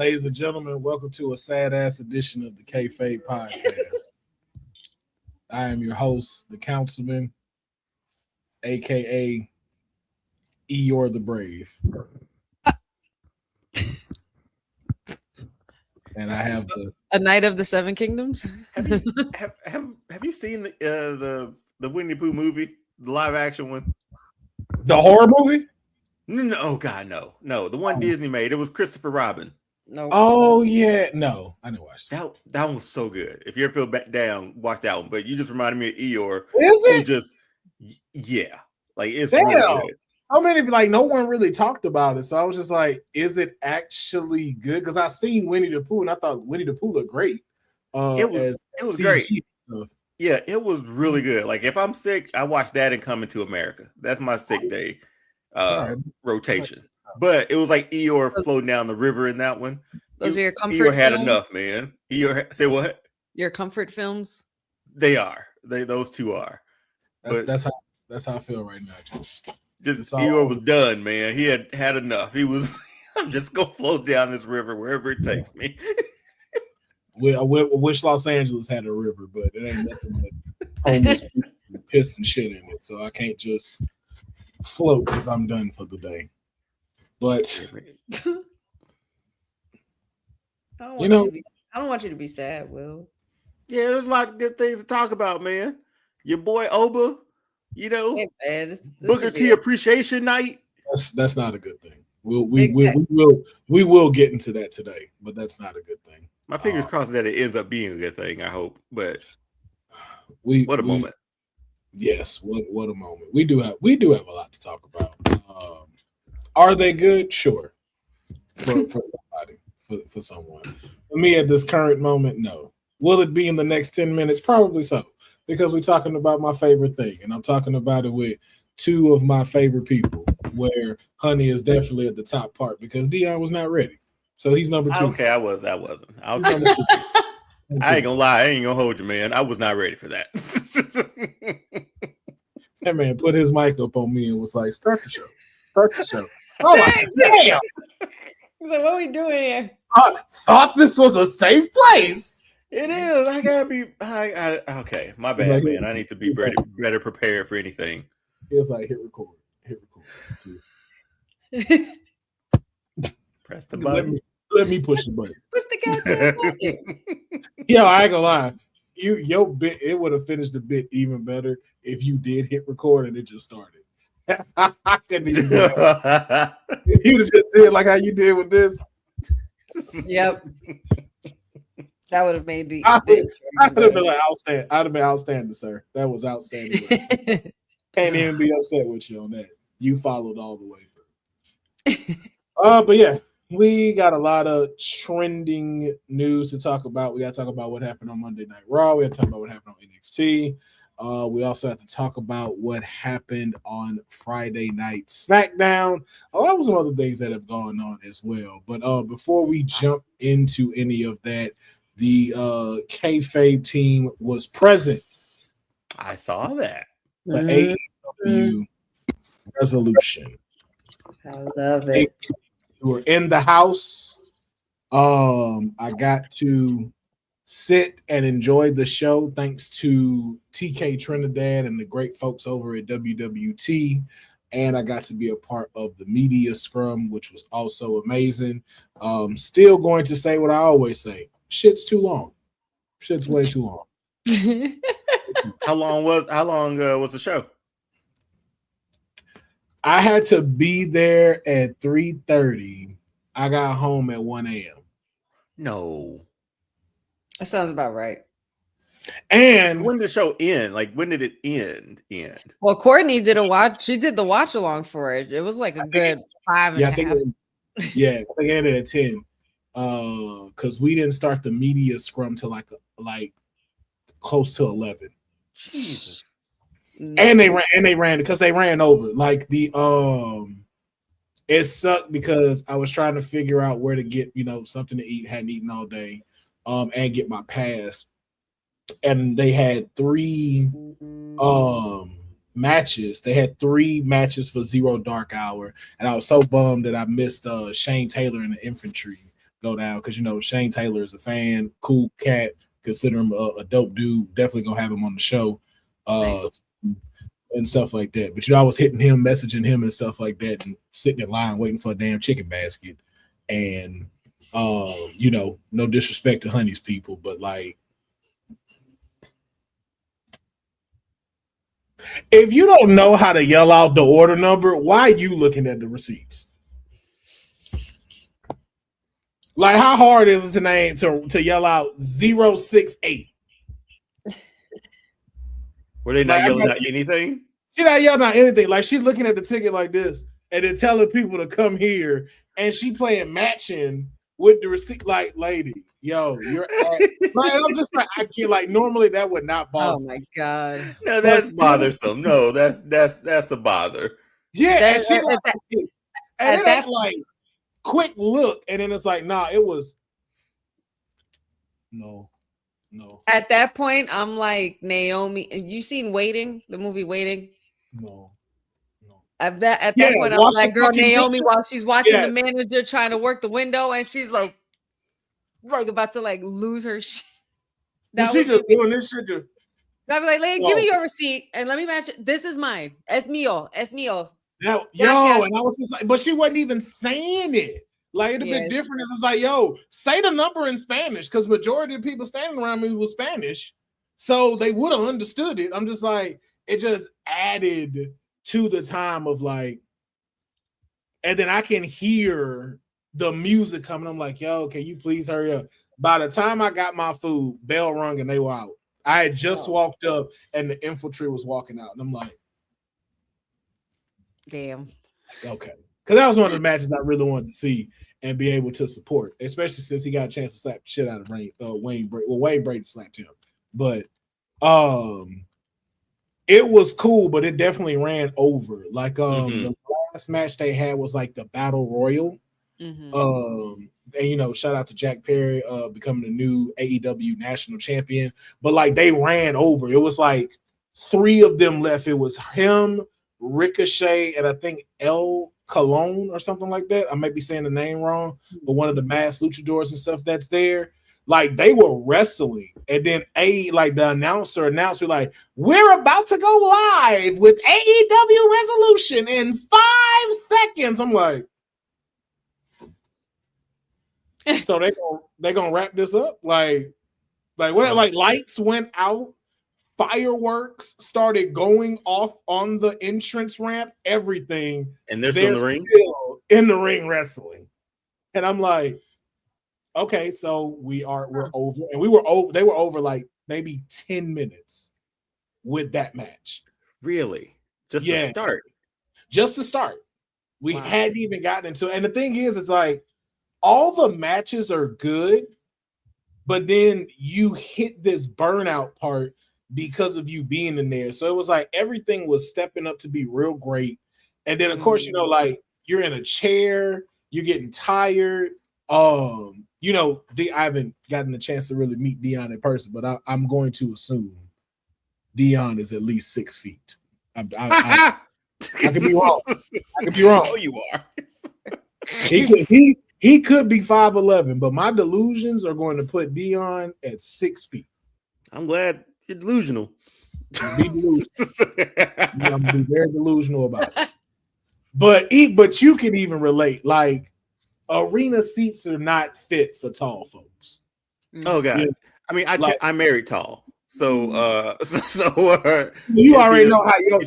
Ladies and gentlemen, welcome to a sad ass edition of the Kayfabe Podcast. I am your host, the Councilman, aka Eeyore the Brave. And I have a Knight of the Seven Kingdoms. Have you seen the Winnie the Pooh movie, the live action one? The horror movie? No, oh God, no. The one Disney made. It was Christopher Robin. No. Oh yeah, no, I didn't watch that. That one was so good. If you ever feel back down, watch that one. But you just reminded me of Eeyore. Is it? Just yeah, like it's Damn. really good. So many, like, no one really talked about it. So I was just like, is it actually good? Because I seen Winnie the Pooh and I thought Winnie the Pooh looked great. It was great. Yeah, it was really good. Like if I'm sick, I watch that and Coming to America. That's my sick day rotation. But it was like Eeyore floating down the river in that one. Those are your comfort Eeyore had films? enough, man. Eeyore, say what? Your comfort films? They are. Those two are. That's how I feel right now. Just Eeyore was done, man. He had enough. He was. I'm just gonna float down this river wherever it takes me. I wish Los Angeles had a river, but it ain't nothing but homeless people piss and shit in it. So I can't just float because I'm done for the day. But I don't want you to be sad, Will. Yeah, there's a lot of good things to talk about, man. Your boy Oba, you know, hey, man, this Booker T Appreciation Night. That's not a good thing. We will get into that today, but that's not a good thing. My fingers crossed that it ends up being a good thing. I hope, but what a moment. Yes, what a moment. We do have a lot to talk about. Are they good? Sure, for somebody, for someone. For me, at this current moment, no. Will it be in the next 10 minutes? Probably so, because we're talking about my favorite thing, and I'm talking about it with two of my favorite people, where Honey is definitely at the top part because Deonne was not ready. So he's number 2. Okay, I wasn't. I ain't gonna lie. I ain't gonna hold you, man. I was not ready for that. That man put his mic up on me and was like, start the show. Oh, damn. He's like, what are we doing here? I thought this was a safe place. It is. I gotta be. Okay, my bad, man. I need to be better prepared for anything. He was like, hit record. Press the button. Let me push the button. Push the goddamn button. Yo, I ain't gonna lie. Your bit, it would have finished the bit even better if you did hit record and it just started. I couldn't even do that. You would have just did like how you did with this. Yep. That would have made the. I would have been like outstanding. I'd have been outstanding, sir. That was outstanding. Can't even be upset with you on that. You followed all the way through. But yeah, we got a lot of trending news to talk about. We got to talk about what happened on Monday Night Raw. We got to talk about what happened on NXT. We also have to talk about what happened on Friday Night SmackDown. A lot of some other things that have gone on as well. But before we jump into any of that, the Kayfabe team was present. I saw that. The AEW resolution. I love it. We were in the house. I got to sit and enjoy the show thanks to TK Trinidad and the great folks over at WWT. And I got to be a part of the media scrum, which was also amazing. Still going to say what I always say. Shit's too long. Shit's way too long. How long was the show? I had to be there at 3:30. I got home at 1 a.m. No. That sounds about right. And when did the show end? Like, when did it end? Well, Courtney did a watch. She did the watch along for it. It was like a good 5 and a half. I think it ended at 10. Because we didn't start the media scrum till like close to 11. Jesus. And they ran because they ran over. Like it sucked because I was trying to figure out where to get, something to eat, hadn't eaten all day, and get my pass. And they had 3 matches. They had 3 matches for Zero Dark Hour, and I was so bummed that I missed Shane Taylor in the infantry go down because Shane Taylor is a fan, cool cat, consider him a dope dude. Definitely gonna have him on the show, nice. And stuff like that. But I was hitting him, messaging him, and stuff like that, and sitting in line waiting for a damn chicken basket. And no disrespect to Honey's people, but like, if you don't know how to yell out the order number, why are you looking at the receipts? Like, how hard is it to yell out 068? Were they not yelling out anything? She not yelling out anything. Like, she looking at the ticket like this and then telling people to come here, and she playing matching with the receipt. Like, lady, yo, you're like, I'm just like, I can't, like, normally that would not bother. Oh my God. No, that's bothersome. No, that's a bother. Yeah, and that like quick look, and then it's like, nah, it was no. At that point, I'm like, Naomi. You seen Waiting, the movie Waiting? No. At that point, I'm like, girl, Naomi, while she's watching the manager trying to work the window, and she's like about to like lose her shit. She just doing this shit. I'd be like, lady, give me your receipt and let me match it. This is mine. Es mío. And I was just like, but she wasn't even saying it. Like, it'd have been different if it's like, yo, say the number in Spanish, because majority of people standing around me was Spanish. So they would have understood it. I'm just like, it just added to the time of like, and then I can hear the music coming. I'm like, yo, can you please hurry up? By the time I got my food, bell rung and they were out. I had just walked up and the infantry was walking out. And I'm like, damn. Okay. Because that was one of the matches I really wanted to see and be able to support, especially since he got a chance to slap the shit out of Wayne Brady. Well, Wayne Brady slapped him. But it was cool, but it definitely ran over. Like the last match they had was like the Battle Royal. And shout out to Jack Perry becoming the new AEW national champion. But like, they ran over. It was like 3 of them left. It was him, Ricochet, and I think El Colon or something like that. I might be saying the name wrong, but one of the mass luchadors and stuff that's there. Like, they were wrestling, and then the announcer announced, we're about to go live with AEW Resolution in 5 seconds. I'm like, so they gonna wrap this up? Like what? Like, lights went out, fireworks started going off on the entrance ramp, everything, and they're still in the ring wrestling. And I'm like, okay, so we're over, and they were over like maybe 10 minutes with that match. Really? Just to start. We hadn't even gotten into it. And the thing is, it's like, all the matches are good, but then you hit this burnout part because of you being in there. So it was like everything was stepping up to be real great. And then, of course, like, you're in a chair, you're getting tired. I haven't gotten a chance to really meet Deonne in person, but I'm going to assume Deonne is at least 6 feet. I could be wrong. Oh, you are. He could be 5'11", but my delusions are going to put Deonne at 6 feet. I'm glad you're delusional. Be delusional. I'm gonna be very delusional about it. But you can even relate. Like, arena seats are not fit for tall folks. Oh God! I mean, I married tall, so you already know how your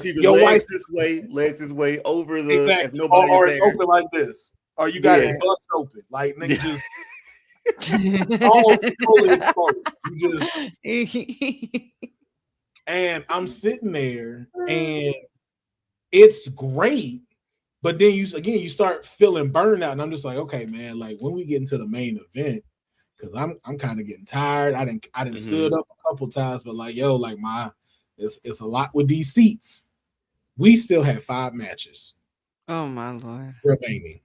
legs this way over the exactly, or it's open like this. Or you got it bust open, like nigga just all fully exposed. You just, and I'm sitting there, and it's great, but then you start feeling burnout, and I'm just like, okay, man, like, when we get into the main event, because I'm kind of getting tired. I didn't stood up a couple times, but like, yo, like, it's a lot with these seats. We still have 5 matches. Oh my Lord, remaining.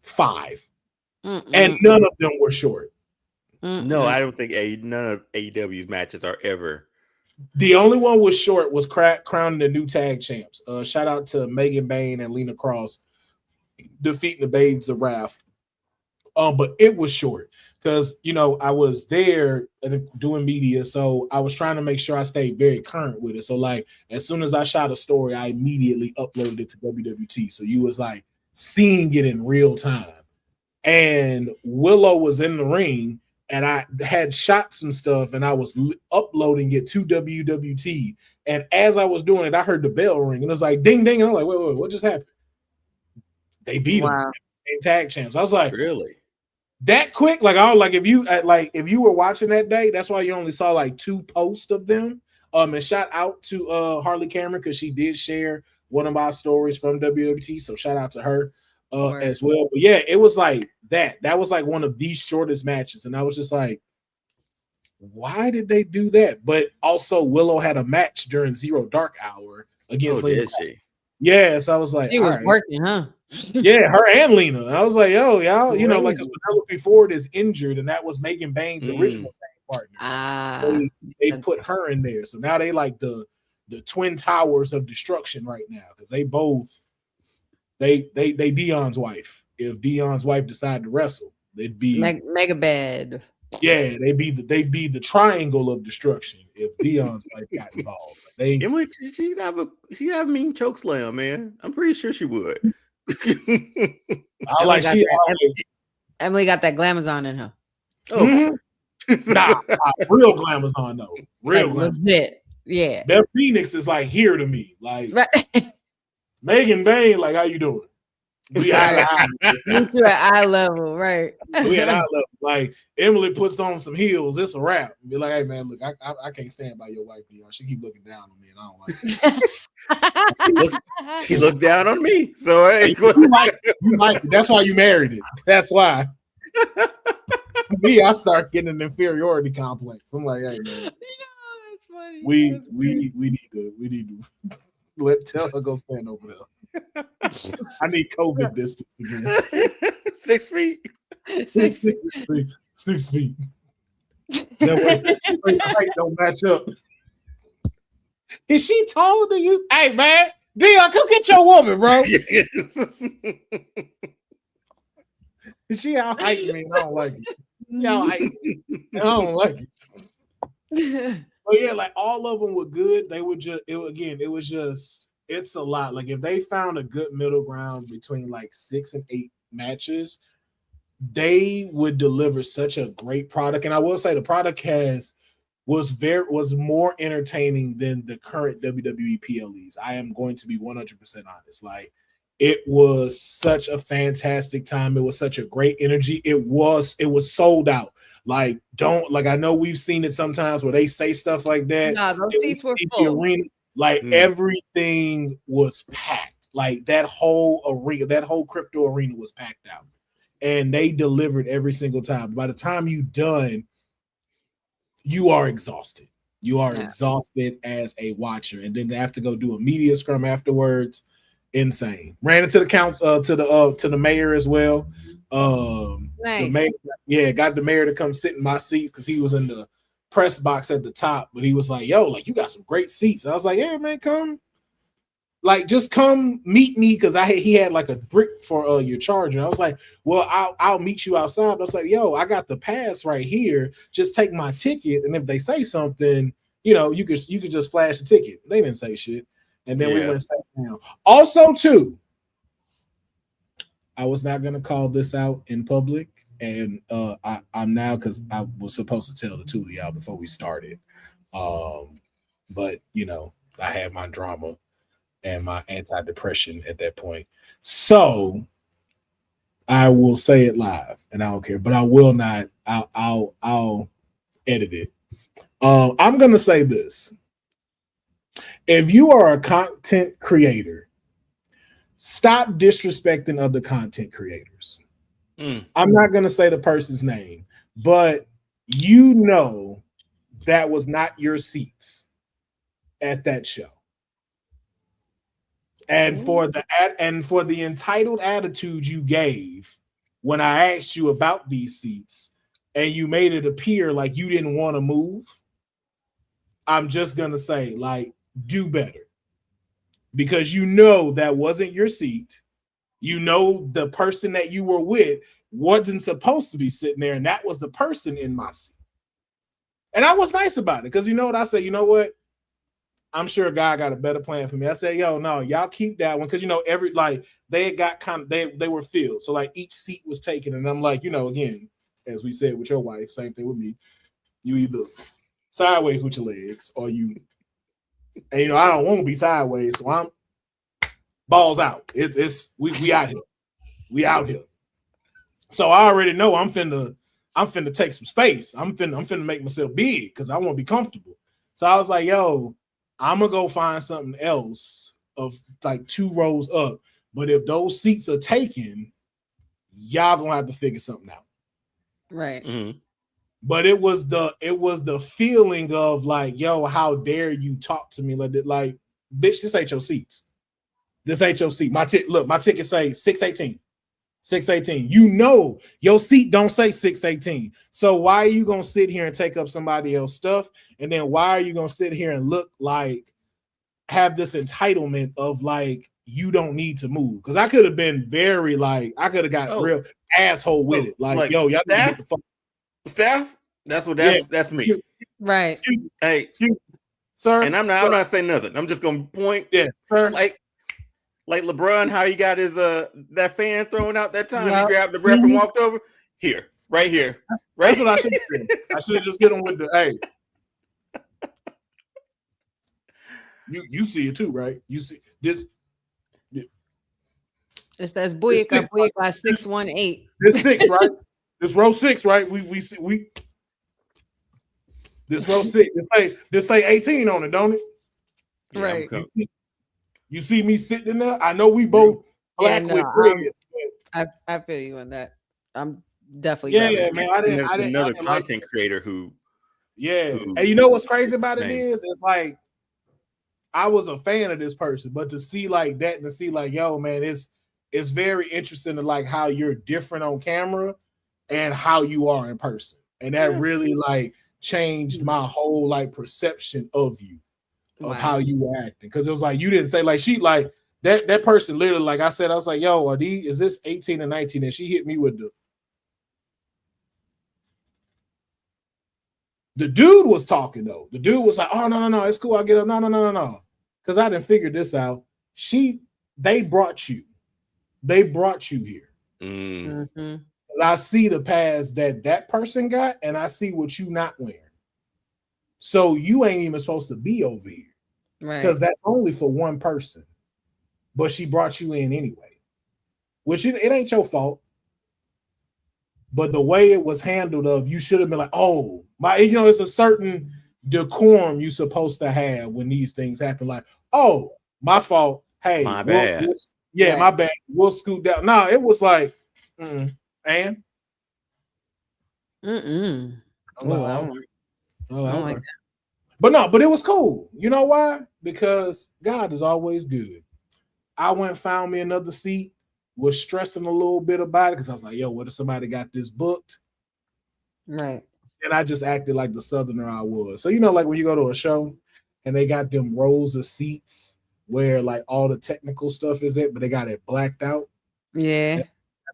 5. And none of them were short. No, I don't think none of AEW's matches are ever. The only one was short was crowning the new tag champs. Shout out to Megan Bain and Lena Cross defeating the Babes of Wrath. But it was short because I was there doing media, so I was trying to make sure I stayed very current with it. So like as soon as I shot a story, I immediately uploaded it to WWT. So you was like seeing it in real time. And Willow was in the ring, and I had shot some stuff, and I was uploading it to WWT. And as I was doing it, I heard the bell ring, and it was like ding ding, and I'm like, wait, what just happened? They beat them. Tag champs. I was like, really? That quick? Like, I was like, if you were watching that day, that's why you only saw like 2 posts of them. And shout out to Harley Cameron because she did share one of my stories from WWT. So shout out to her as well. But yeah, it was like that. That was like one of the shortest matches, and I was just like, why did they do that? But also, Willow had a match during Zero Dark Hour against Lena. Did she? Yeah, so I was like, she was working, huh? Yeah, her and Lena. I was like, yo, y'all, like Penelope Ford is injured, and that was Megan Bain's original partner. They put her in there, so now they like the twin towers of destruction right now because they both they Deonne's wife. If Deonne's wife decided to wrestle, they'd be mega bad. Yeah, they'd be the triangle of destruction if Deonne's wife got involved. Emily, she'd have mean choke slam, man. I'm pretty sure she would. Emily got that glamazon in her. Oh, nah, real glamazon though. Real like, legit. Yeah. That Phoenix is like here to me. Like Megan Bain, like how you doing? We at eye level, right? We at eye level. Like Emily puts on some heels, it's a wrap. Be like, hey man, look, I can't stand by your wife, Deonne. She keep looking down on me, and I don't like it. She looks down on me. So hey, you like it. That's why you married it. That's why. Me, I start getting an inferiority complex. I'm like, hey man, that's funny. We need to tell her go stand over there. I need COVID distance again. 6 feet. 6 feet. 6 feet. That way, height don't match up. Is she taller than you? Hey man, Deonne, come get your woman, bro. Is she out height me? I don't like it. Y'all height me. I don't like it. But yeah, like all of them were good. They were just it's a lot. Like if they found a good middle ground between like 6 and 8 matches, they would deliver such a great product. And I will say the product was more entertaining than the current WWE PLEs. I am going to be 100% honest. Like it was such a fantastic time. It was such a great energy. It was sold out. Like I know we've seen it sometimes where they say stuff like that. No, those seats were full. Arena, everything was packed. Like that whole arena, that whole crypto arena was packed out. And they delivered every single time. By the time you're done, you are exhausted. You are exhausted as a watcher. And then they have to go do a media scrum afterwards. Insane. Ran into the to the mayor as well. Nice. The mayor, got the mayor to come sit in my seats because he was in the press box at the top, but he was like, yo, like you got some great seats. And I was like, yeah, man, come. Like, just come meet me because he had like a brick for your charger. I was like, well, I'll meet you outside. I was like, yo, I got the pass right here. Just take my ticket, and if they say something, you could just flash the ticket. They didn't say shit, and then we went and sat down. Also, too, I was not gonna call this out in public, and I'm now because I was supposed to tell the two of y'all before we started. But I had my drama and my antidepressant at that point. So I will say it live, and I don't care, but I will not. I'll edit it. I'm gonna say this: if you are a content creator, stop disrespecting other content creators. I'm not gonna say the person's name, but that was not your seats at that show. And for the entitled attitude you gave when I asked you about these seats, and you made it appear like you didn't want to move, I'm just gonna say, like, do better, because that wasn't your seat. You know, the person that you were with wasn't supposed to be sitting there, and that was the person in my seat. And I was nice about it because you know what I said. You know what? I'm sure God got a better plan for me. I said, yo, no, y'all keep that one because you know they got they were filled, so like each seat was taken, and I'm like, you know, again, as we said with your wife, same thing with me. You either sideways with your legs or you, and you know, I don't want to be sideways, so I'm balls out. We out here. We out here. So I already know I'm finna take some space. I'm finna make myself big because I want to be comfortable. So I was like, yo, I'm gonna go find something else of like 2 rows up. But if those seats are taken, y'all gonna have to figure something out. Right. Mm-hmm. But it was the feeling of like, yo, how dare you talk to me like that? Like, bitch, this ain't your seats. This ain't your seat. My ticket say 618. 618. You know your seat don't say 618. So why are you gonna sit here and take up somebody else's stuff? And then why are you gonna sit here and look like have this entitlement of like you don't need to move? Because I could have been very like I could have got real asshole with it. Like yo, y'all need to get the fuck. Staff. That's me. Right. Hey, sir. And I'm not saying nothing. I'm just gonna point. Yeah, sir. Like LeBron, how he got his that fan thrown out that time. He grabbed the ref and walked over. Here, right here. That's what I should have done. I should have just hit him with the hey. You see it too, right? You see this. It's that's Boyka by 618. This 6, right? This row 6, right? We this row 6. This say 18 on it, don't it? Yeah, right. You see me sitting in there? I know we both black with dreads. I feel you on that. I'm definitely man. I didn't another content creator who and you know what's crazy about it is it's like I was a fan of this person, but to see like that and to see like, yo, man, it's very interesting to like how you're different on camera and how you are in person. And that really like changed my whole like perception of you. Of how you were acting, because it was like you didn't say like she like that person literally like I said I was like, yo, is this 18 and 19? And she hit me with the dude was talking though. The dude was like, oh no, it's cool. I'll get up. No. Because I didn't figure this out. They brought you here. Mm-hmm. I see the pass that person got, and I see what you not wearing. So you ain't even supposed to be over here. Right. Because that's only for one person. But she brought you in anyway. Which it ain't your fault. But the way it was handled you should have been like, oh, it's a certain decorum you're supposed to have when these things happen. Like, oh, my fault. Hey, my bad. My bad. We'll scoot down. No, it was like, and? Mm-mm. Oh, but it was cool. You know why? Because God is always good. I went and found me another seat, was stressing a little bit about it because I was like, yo, what if somebody got this booked? Right. And I just acted like the Southerner I was. So, you know, like when you go to a show and they got them rows of seats where like all the technical stuff is it, but they got it blacked out. Yeah.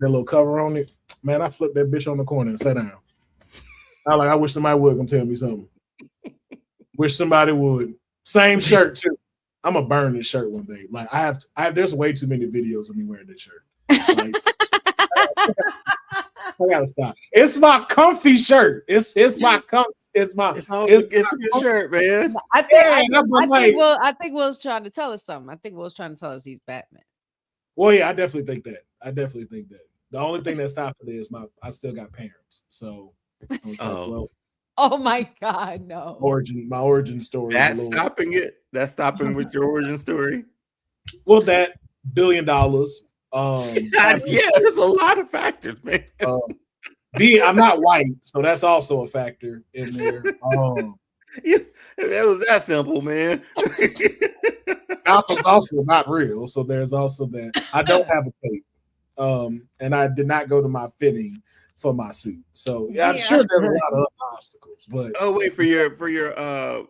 That little cover on it. Man, I flipped that bitch on the corner and sat down. I wish somebody would come tell me something. Wish somebody would. Same shirt too. I'm gonna burn this shirt one day. Like I have. There's way too many videos of me wearing this shirt. Like, I gotta stop. It's my comfy shirt. It's my It's a good shirt, man. I think Will's trying to tell us something. I think Will's trying to tell us he's Batman. Well, yeah, I definitely think that. The only thing that stopped it is I still got parents. So oh my God, no. My origin story. That's stopping it. That's stopping with your origin story. Well, that $1 billion. There's a lot of factors, man. I'm not white, so that's also a factor in there. That was that simple, man. Malcolm's also not real, so there's also that. I don't have a cape, and I did not go to my fitting for my suit. So I'm sure there's a lot of obstacles. But wait for the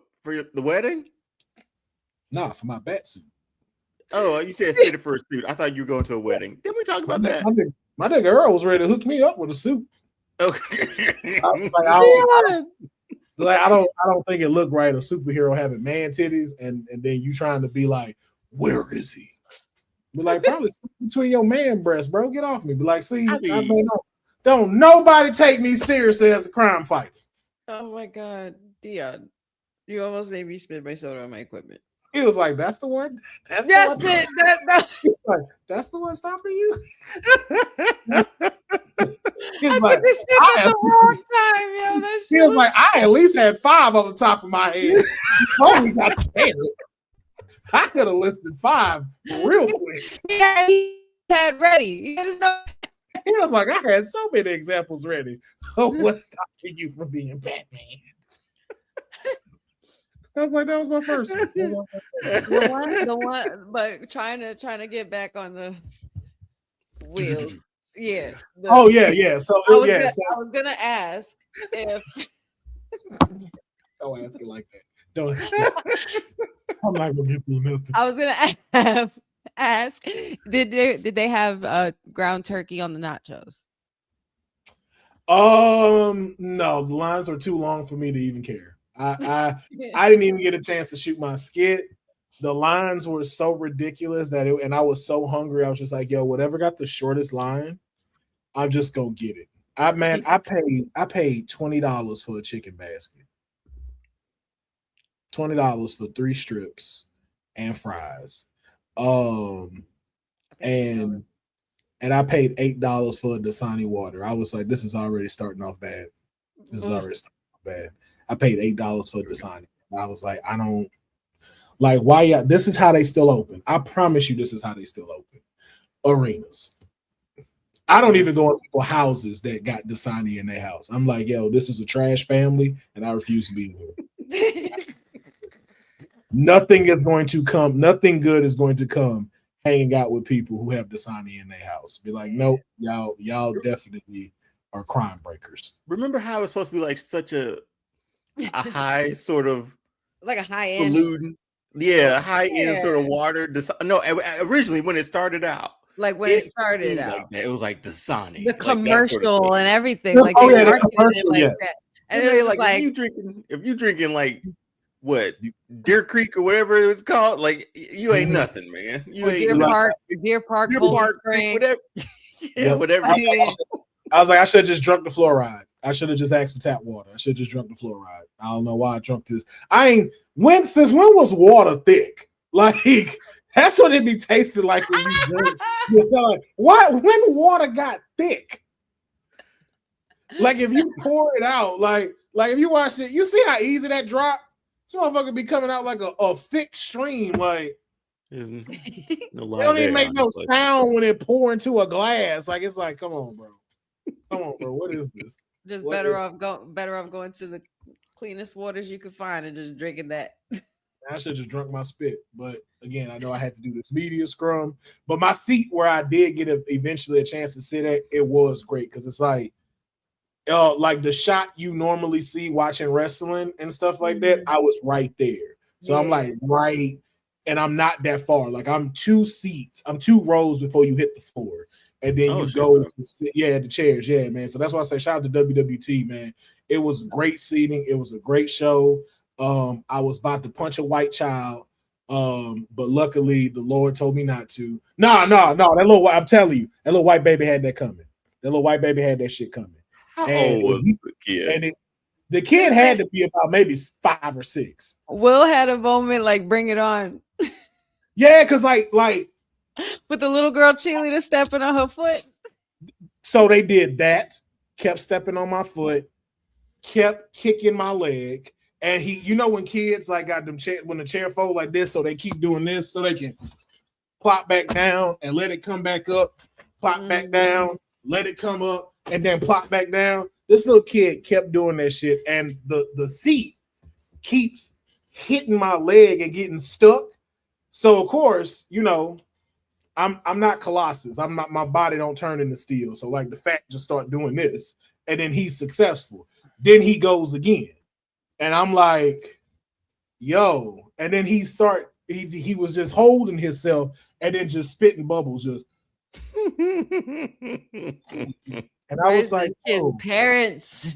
wedding? Nah, for my bat suit. Oh, you said fitted for a suit. I thought you were going to a wedding. Didn't we talk about that? My nigga Earl was ready to hook me up with a suit. Okay. I was like, I don't think it looked right. A superhero having man titties, and then you trying to be like, where is he? Be like, probably between your man breasts, bro. Get off me. Be like, see, don't nobody take me seriously as a crime fighter. Oh my God, Deonne, you almost made me spit my soda on my equipment. He was like, "That's the one. That's it. That's the one stopping you." I took a sip at the wrong time, yo. He was like, "I at least had 5 on the top of my head." Oh, we got scared. I could have listed 5 real quick. Yeah, he had ready. He was like, "I had so many examples ready." Oh, what's stopping you from being Batman? I was like, that was my first one. The one, but trying to get back on the wheels. Yeah. Yeah. So I was gonna ask if. Don't ask it like that. Don't. I'm not gonna get through nothing. I was gonna ask. Did they have ground turkey on the nachos? No, the lines were too long for me to even care. I didn't even get a chance to shoot my skit. The lines were so ridiculous and I was so hungry. I was just like, yo, whatever got the shortest line, I'm just gonna get it. I paid $20 for a chicken basket. $20 for 3 strips and fries. And I paid $8 for a Dasani water. I was like, this is already starting off bad. I paid $8 for Dasani. I was like, I don't like why this is how they still open. I promise you this is how they still open. Arenas. I don't even go in people's houses that got Dasani in their house. I'm like, yo, this is a trash family, and I refuse to be here. Nothing good is going to come hanging out with people who have Dasani in their house. Be like, nope, y'all definitely are crime breakers. Remember how it was supposed to be like such a high sort of like a high end balloon, a high end sort of water. No, originally when it started out, like when it started out, like that, it was like Dasani, the commercial sort of and everything. Like the commercial, like yes. That. And it was like if you drinking like what Deer Creek or whatever it was called, like you ain't nothing, man. You ain't Deer Park, whatever. Whatever. I was like, I should have just drunk the fluoride. I should have just asked for tap water. I should have just drunk the fluoride. I don't know why I drunk this. Since when was water thick? Like, that's what it be tasting like when you drink. So like, when water got thick? Like, if you pour it out, like if you watch it, you see how easy that drop? This motherfucker be coming out like a thick stream. Like, it don't even make no sound when it pour into a glass. Like, it's like, come on, bro. What is this? Just better off going to the cleanest waters you could find and just drinking that. I should have just drunk my spit. But again, I know I had to do this media scrum. But my seat where I did get eventually a chance to sit at, it was great because it's like the shot you normally see watching wrestling and stuff like that. I was right there. So I'm like right, and I'm not that far. Like I'm 2 rows before you hit the floor. And then you go to sit, the chairs, man. So that's why I say shout out to WWT, man. It was great seating. It was a great show. I was about to punch a white child, but luckily the Lord told me not to. No. I'm telling you, that little white baby had that coming. That little white baby had that shit coming. How old was the kid? And the kid had to be about maybe 5 or 6. Will had a moment like, bring it on. Yeah, because like. With the little girl cheerleader stepping on her foot. So they did that, kept stepping on my foot, kept kicking my leg. And he, when kids like got them when the chair fold like this, so they keep doing this so they can plop back down and let it come back up, plop back down, let it come up, and then plop back down. This little kid kept doing that shit. And the seat keeps hitting my leg and getting stuck. So of course, I'm not Colossus. My body don't turn into steel. So like the fat just start doing this, and then he's successful. Then he goes again, and I'm like, yo. And then he start he was just holding himself and then just spitting bubbles, just. And I was like, parents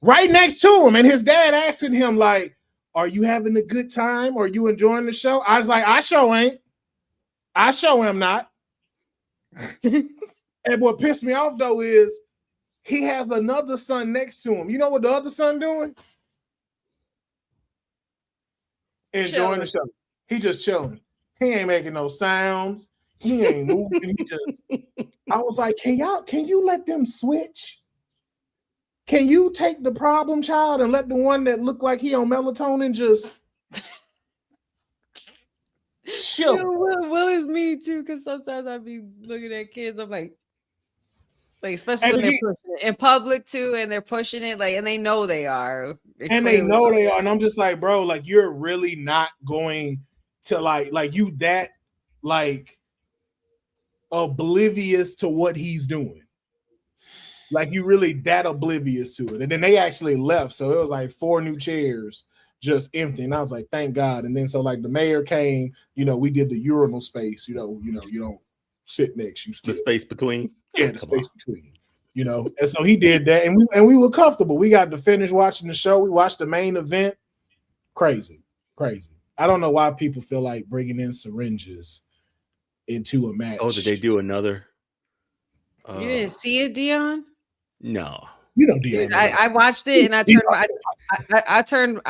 right next to him, and his dad asking him like, "Are you having a good time? Are you enjoying the show?" I was like, "I sure ain't. I sure am not." And what pissed me off though is he has another son next to him. You know what the other son doing? Enjoying the show. He just chilling. He ain't making no sounds. He ain't moving. I was like, can you let them switch? Can you take the problem child and let the one that looked like he on melatonin just chill? You know, Will is me too, because sometimes I be looking at kids, I'm like especially when they're pushing it in public too, and they're pushing it, like, and they know they are. And I'm just like, bro, like, you're really not going to like you that like oblivious to what he's doing. Like, you really that oblivious to it. And then they actually left, so it was like 4 new chairs just empty. And I was like, thank God. And then so like the mayor came, we did the urinal space, you don't sit next, you still. The space between. Yeah, the space between. And so he did that, and we were comfortable. We got to finish watching the show. We watched the main event. Crazy. I don't know why people feel like bringing in syringes into a match. Oh, did they do another? You didn't see it, Deonne? No. You know, Deonne. Dude, I watched it and I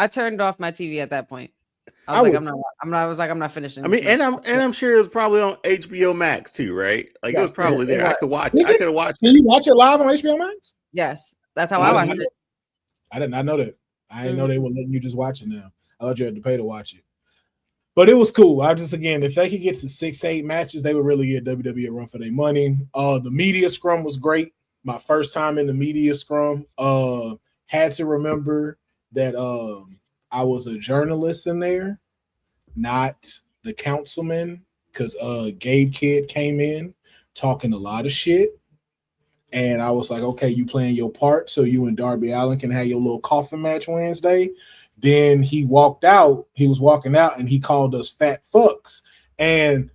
turned off my TV at that point. I was I'm not finishing. I mean, and I'm sure it was probably on HBO Max too, right? Like, it was probably there. I could watch. I could have watched. Can you watch it live on HBO Max? Yes, that's how I watched it. I did not know that. I didn't know they were letting you just watch it now. I thought you had to pay to watch it. But it was cool. If they could get to 6-8 matches, they would really get WWE a run for their money. The media scrum was great. My first time in the media scrum. Had to remember that I was a journalist in there, not the councilman, because Gabe Kidd came in talking a lot of shit. And I was like, okay, you playing your part so you and Darby Allin can have your little coffin match Wednesday. Then he walked out. He was walking out and he called us fat fucks. And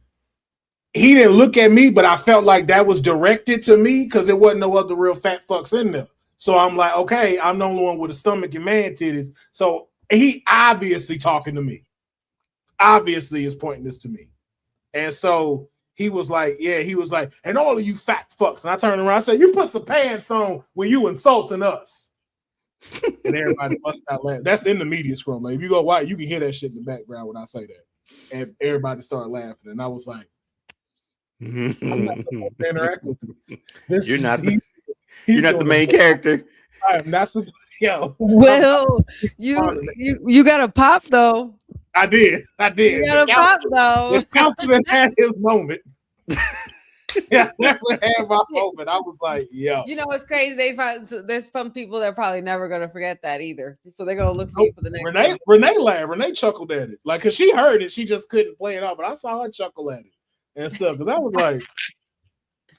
he didn't look at me, but I felt like that was directed to me because there wasn't no other real fat fucks in there. So I'm like, okay, I'm the only one with a stomach and man titties. So he obviously talking to me. Obviously is pointing this to me. And so he was like, and all of you fat fucks. And I turned around, I said, you put some pants on when you insulting us. And everybody bust out laughing. That's in the media scrum. Like, if you go wide, you can hear that shit in the background when I say that. And everybody started laughing. And I was like, I'm not supposed to interact with this. You're not the main character. I am not supposed. Yo. Well, you got a pop though. I did. You got a pop though. The councilman had his moment. Yeah, definitely had my moment. I was like, yo. You know what's crazy? There's some people that are probably never gonna forget that either. So they're gonna look for you for the next one. Renee laughed. Renee chuckled at it. Like, cause she heard it, she just couldn't play it off. But I saw her chuckle at it and stuff. Cause I was like,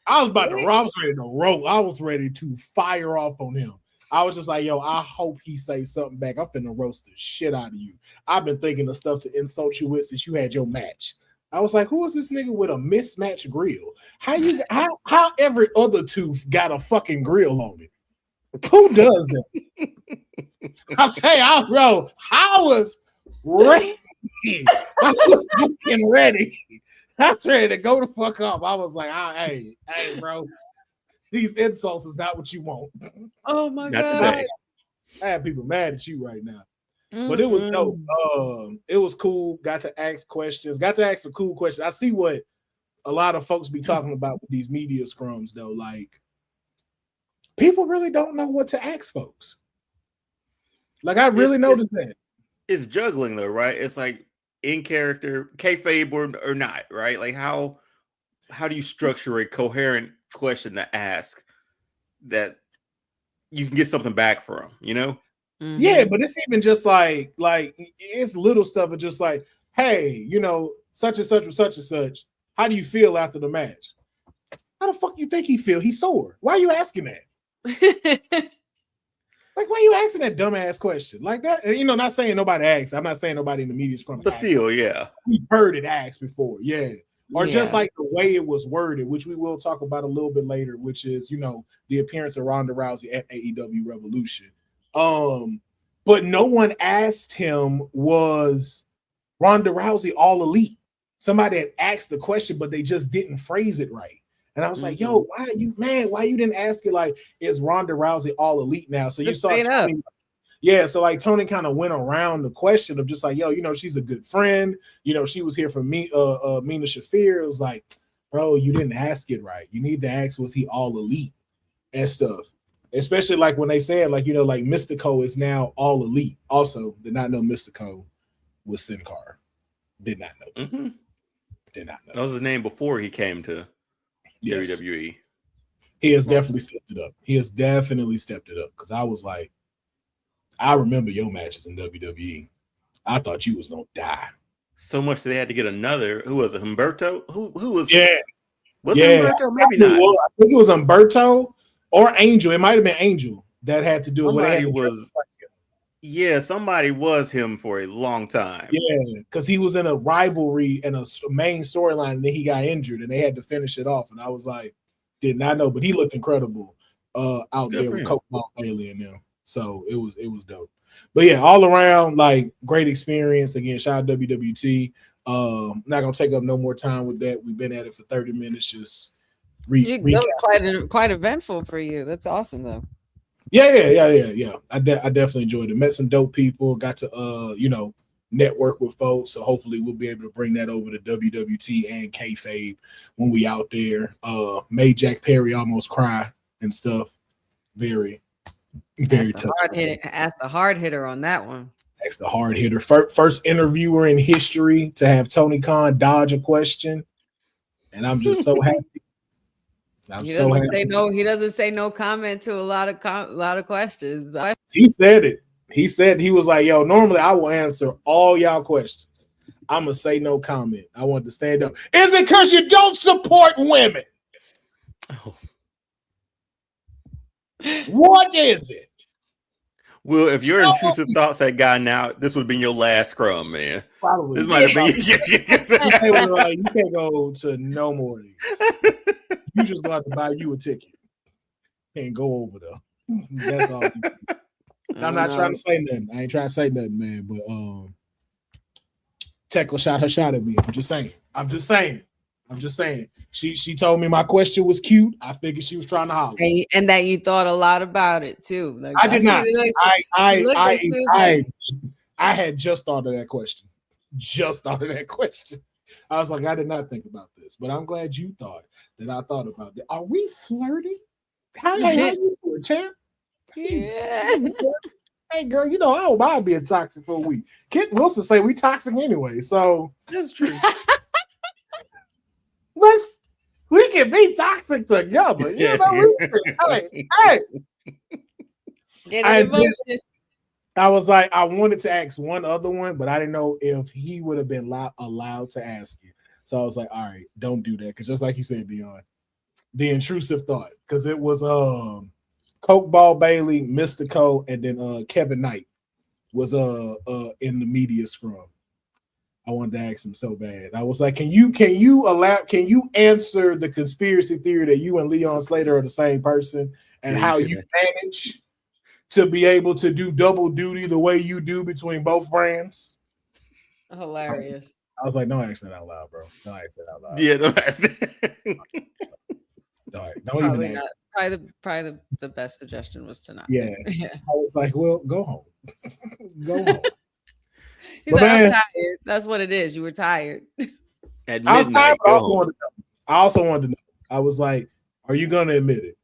I was about to I was ready to roll. I was ready to fire off on him. I was just like, yo, I hope he say something back. I'm finna roast the shit out of you. I've been thinking of stuff to insult you with since you had your match. I was like, who is this nigga with a mismatched grill? How every other tooth got a fucking grill on it? Who does that? I'll tell you, bro, I was ready. I was fucking ready. I was ready to go the fuck up. I was like, hey, bro, these insults is not what you want. Oh my God. Today. I have people mad at you right now. But it was dope. It was cool. Got to ask questions. Got to ask some cool questions. I see what a lot of folks be talking about with these media scrums, though. Like, people really don't know what to ask folks. Like, I really noticed that. It's juggling, though, right? It's like in character, kayfabe or not, right? Like, how do you structure a coherent question to ask that you can get something back from, you know? Mm-hmm. Yeah, but it's even just like it's little stuff. It's just like, hey, such and such with such and such. How do you feel after the match? How the fuck you think he feel? He's sore. Why are you asking that? Like, why are you asking that dumbass question like that? You know, not saying nobody asked. I'm not saying nobody in the media scrum. But still, yeah, we've heard it asked before, yeah. Or just like the way it was worded, which we will talk about a little bit later, which is, you know, the appearance of Ronda Rousey at AEW Revolution. But no one asked him, was Ronda Rousey all elite? Somebody had asked the question, but they just didn't phrase it right. And I was like, yo, why you didn't ask it like, is Ronda Rousey all elite now? So you saw Tony, so like Tony kind of went around the question of just like, yo, you know, she's a good friend. You know, she was here for me, Mina Shafir. It was like, bro, you didn't ask it right. You need to ask, was he all elite and stuff? Especially like when they said, like, you know, like Mystico is now all elite. Also, did not know Mystico was Sin Cara. Did not know. Did not know. That was his name before he came to WWE. He has definitely stepped it up. He has definitely stepped it up. Because I was like, I remember your matches in WWE. I thought you was gonna die. So much that they had to get another. Who was it? Humberto? Who was? Yeah. Was it Humberto? Maybe not. Well, I think it was Humberto or Angel. It might have been Angel that had to do it. Somebody was him for a long time. Yeah, because he was in a rivalry and a main storyline, and then he got injured, and they had to finish it off. And I was like, did not know, but he looked incredible out there with Coach Bailey and them. So it was dope. But yeah, all around, like, great experience. Again, shout out WWT. Not gonna take up no more time with that. We've been at it for 30 minutes. Just that was quite eventful for you. That's awesome though. Yeah. I definitely enjoyed it. Met some dope people. Got to you know, network with folks. So hopefully we'll be able to bring that over to WWT and Kayfabe when we out there. Made Jack Perry almost cry and stuff. Very tough. Ask the hard hitter on that one. Ask the hard hitter. First interviewer in history to have Tony Khan dodge a question, and I'm just so happy. He doesn't say no comment to a lot of questions. He said it. He said, he was like, yo, normally I will answer all y'all questions. I'm gonna say no comment. I want to stand up. Is it because you don't support women? Oh. What is it? Well, if your intrusive thoughts had gotten out, this would have been your last scrum, man. Probably. This might have been. You can't go to no more of these. You just gonna have to buy you a ticket and go over there. That's all. I'm not trying to say nothing. I ain't trying to say nothing, man. But Tekla shot her shot at me. I'm just saying. She told me my question was cute. I figured she was trying to holler. And that you thought a lot about it too. Like, I did not. I had just thought of that question. I was like, I did not think about this, but I'm glad you thought that I thought about it. Are we flirting? How you doing, champ? Yeah. Hey, girl, you know I don't mind being toxic for a week. Kit Wilson say we toxic anyway, so that's true. We can be toxic together. You know, hey. I was like, I wanted to ask one other one, but I didn't know if he would have been allowed to ask it. So I was like, all right, don't do that. Because just like you said, Deonne, the intrusive thought, because it was Coke Ball Bailey, Mystico, and then Kevin Knight was in the media scrum. I wanted to ask him so bad. I was like, can you answer the conspiracy theory that you and Leon Slater are the same person, and how you manage to be able to do double duty the way you do between both brands? Hilarious. I was like, don't ask that out loud, bro. Don't ask that out loud. Yeah, don't ask that. Don't even ask. Probably the best suggestion was to not. Yeah. I was like, well, go home. Go home. He's like, I'm tired. That's what it is. You were tired. I was tired, but I also wanted to know. I was like, are you gonna admit it?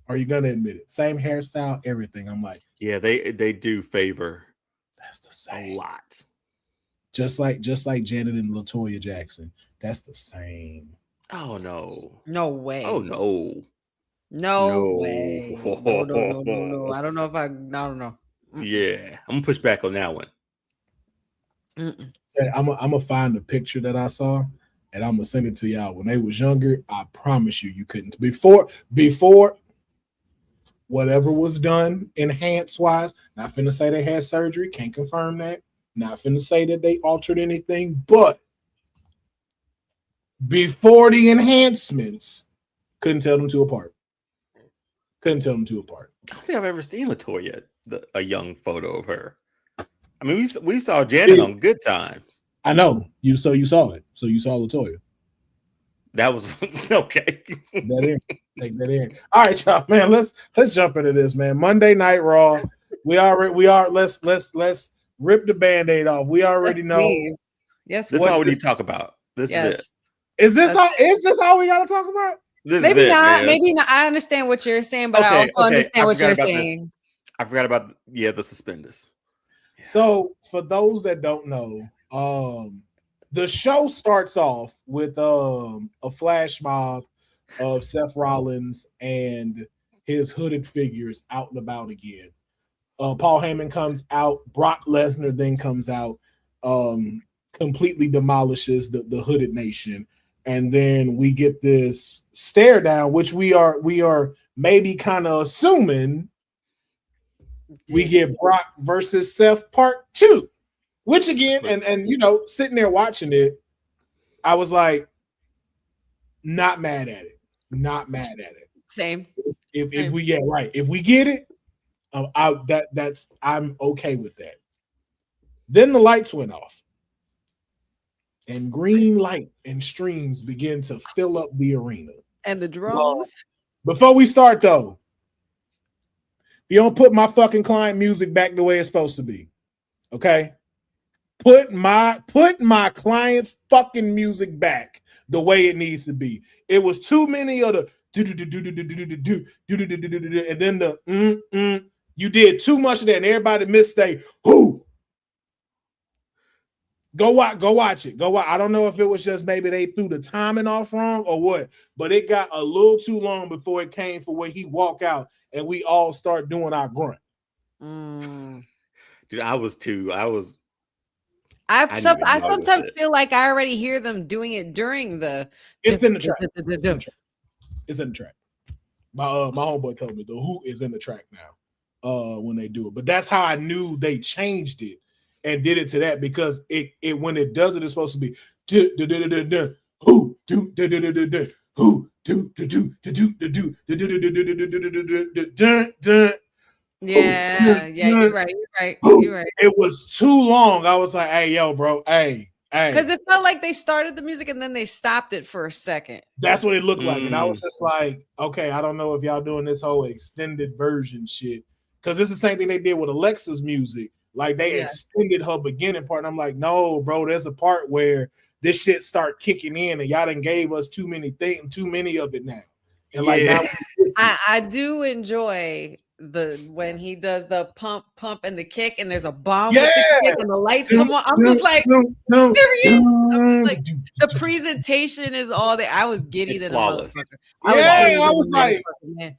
Are you gonna admit it? Same hairstyle, everything. I'm like, yeah, they do favor. That's the same. A lot. Just like Janet and LaToya Jackson. That's the same. Oh no. No way. Oh no. No way. No. I don't know. I don't know. Yeah, I'm gonna push back on that one. I'm gonna find the picture that I saw, and I'm gonna send it to y'all. When they was younger, I promise you couldn't. Before whatever was done enhanced wise. Not finna say they had surgery, can't confirm that. Not finna say that they altered anything, but before the enhancements, couldn't tell them two apart. I don't think I've ever seen LaToya, a young photo of her. I mean, we saw Janet on Good Times. I know. You saw it. So you saw LaToya. That was okay. Take that in. All right, y'all, man. Let's jump into this, man. Monday Night Raw. Let's rip the Band-Aid off. We already know. Yes, this is all we need to talk about. This is it. Is this all we gotta talk about? Maybe not. I understand what you're saying, but I also understand what you're saying. I forgot about the suspenders. So for those that don't know, the show starts off with a flash mob of Seth Rollins and his hooded figures out and about again. Paul Heyman comes out, Brock Lesnar then comes out, completely demolishes the hooded nation. And then we get this stare down, which we are maybe kind of assuming we get Brock versus Seth part 2, which again, and sitting there watching it, I was like, not mad at it. Same. If we get it, I'm okay with that. Then the lights went off. And green light and streams begin to fill up the arena. And the drums. Before we start, though, you don't put my fucking client music back the way it's supposed to be. Okay? Put my client's fucking music back the way it needs to be. It was too many of the and then the you did too much of that, and everybody missed a who. Go watch it. I don't know if it was just maybe they threw the timing off wrong or what, but it got a little too long before it came for where he walk out and we all start doing our grunt. Dude, I sometimes feel like I already hear them doing it during the. It's in the track. It's in the track. My homeboy told me the who is in the track now. When they do it, but that's how I knew they changed it. And did it to that because it when it does it, it's supposed to be who do who do yeah, you're right. It was too long. I was like, hey, yo, bro, hey. Because it felt like they started the music and then they stopped it for a second. That's what it looked like. And I was just like, okay, I don't know if y'all doing this whole extended version shit. Because it's the same thing they did with Alexa's music. Like they extended her beginning part. And I'm like, no, bro, there's a part where this shit start kicking in and y'all done gave us too many of it now. And now I do enjoy when he does the pump and the kick and there's a bomb with the kick and the lights come on. I'm just like, there he is. I'm just like, the presentation is all that. I was giddy to the motherfucker. I was like,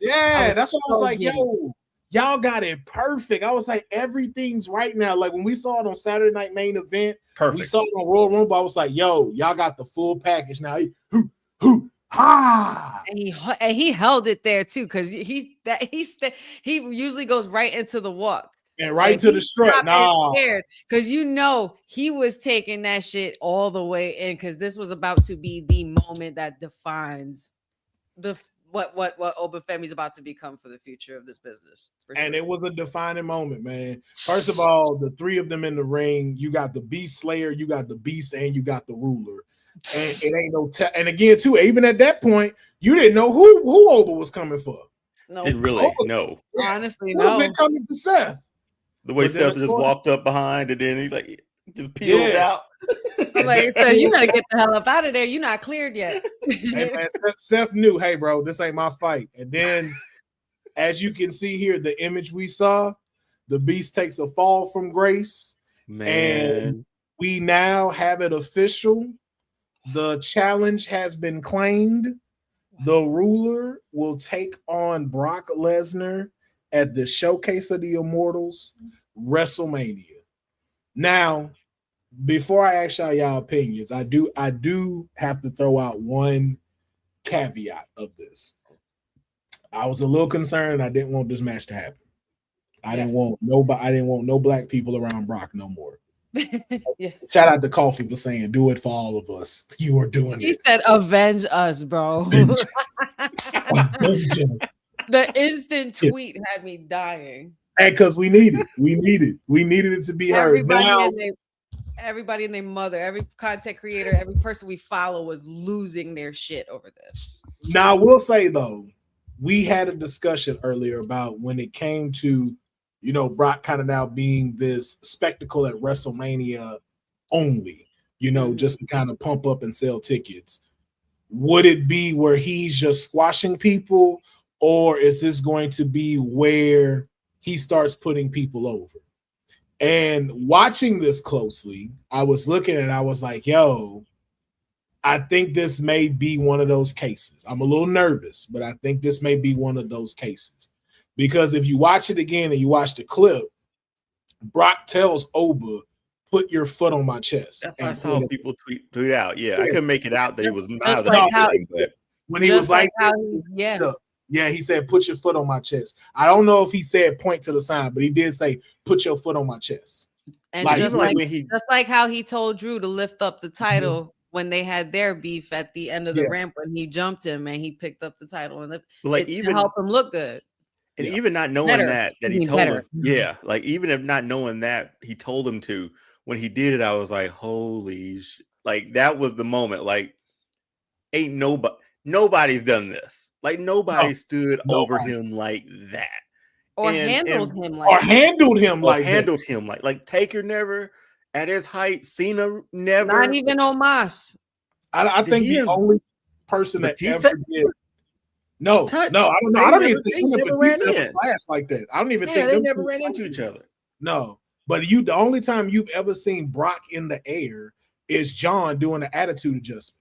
that's what I was like, yo. Y'all got it perfect. I was like, everything's right now. Like when we saw it on Saturday Night Main Event, we saw it on Royal Rumble. I was like, yo, y'all got the full package now. And he held it there too, because he usually goes right into the walk and right to the strut. Because he was taking that shit all the way in, because this was about to be the moment that defines what Obafemi is about to become for the future of this business. And it was a defining moment, man. First of all, the three of them in the ring, you got the Beast Slayer, you got the Beast, and you got the Ruler. And it ain't no and again, too, even at that point, you didn't know who Oba was coming for. No, didn't really know. Honestly, no. Been coming for Seth. The way Seth just walked up behind and then he's like just peeled out. I'm like, so you gotta get the hell up out of there. You're not cleared yet. Hey, man, Seth knew, hey, bro, this ain't my fight. And then, as you can see here, the image we saw, the Beast takes a fall from grace. Man. And we now have it official. The challenge has been claimed. The Ruler will take on Brock Lesnar at the Showcase of the Immortals, WrestleMania. Now, before I ask y'all opinions, I do have to throw out one caveat of this. I was a little concerned. I didn't want this match to happen. I didn't want no black people around Brock no more. Yes. Shout out to Coffee for saying, "Do it for all of us." You are doing it. He said, "Avenge us, bro." The instant tweet had me dying. And because we needed it to be heard. Everybody and their mother, every content creator, every person we follow was losing their shit over this. Now, I will say though, we had a discussion earlier about when it came to, Brock kind of now being this spectacle at WrestleMania only, just to kind of pump up and sell tickets. Would it be where he's just squashing people, or is this going to be where he starts putting people over? And watching this closely, I was looking and I was like, yo, I think this may be one of those cases. I'm a little nervous, but I think this may be one of those cases. Because if you watch it again and you watch the clip, Brock tells Oba, "Put your foot on my chest." That's what I saw people tweet out. Yeah, I couldn't make it out that he was mad. When he was like he said, "Put your foot on my chest." I don't know if he said point to the sign, but he did say, "Put your foot on my chest." And just like how he told Drew to lift up the title when they had their beef at the end of the ramp, when he jumped him and he picked up the title and to help him look good. And even not knowing that he told him, even if not knowing that he told him to, when he did it, I was like, holy shit. Like, that was the moment. Like, ain't nobody's done this. Like, nobody stood over him like that. Or handled him like Taker never at his height, Cena never. Not even Omos. I think the only person that ever did. No, I don't know. I don't even think Batista flashed like that. I don't even think they never ran into each other. No, but the only time you've ever seen Brock in the air is John doing an attitude adjustment,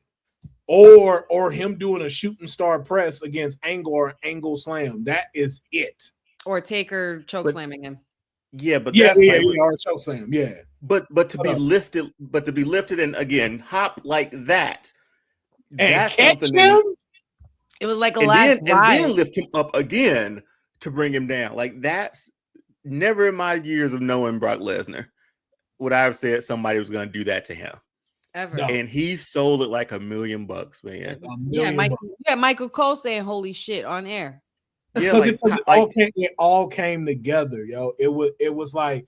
or him doing a shooting star press against Angle or Angle slam. That is it. Or Taker chokeslamming him. Yeah, but or choke slam. Yeah, but to be lifted and again hop like that and catch him. It was like and then lift him up again to bring him down. Like, that's never in my years of knowing Brock Lesnar would I have said somebody was going to do that to him ever. No. And he sold it like $1 million, man. Michael Cole saying "holy shit" on air. Yeah, it all came together, yo. It was like,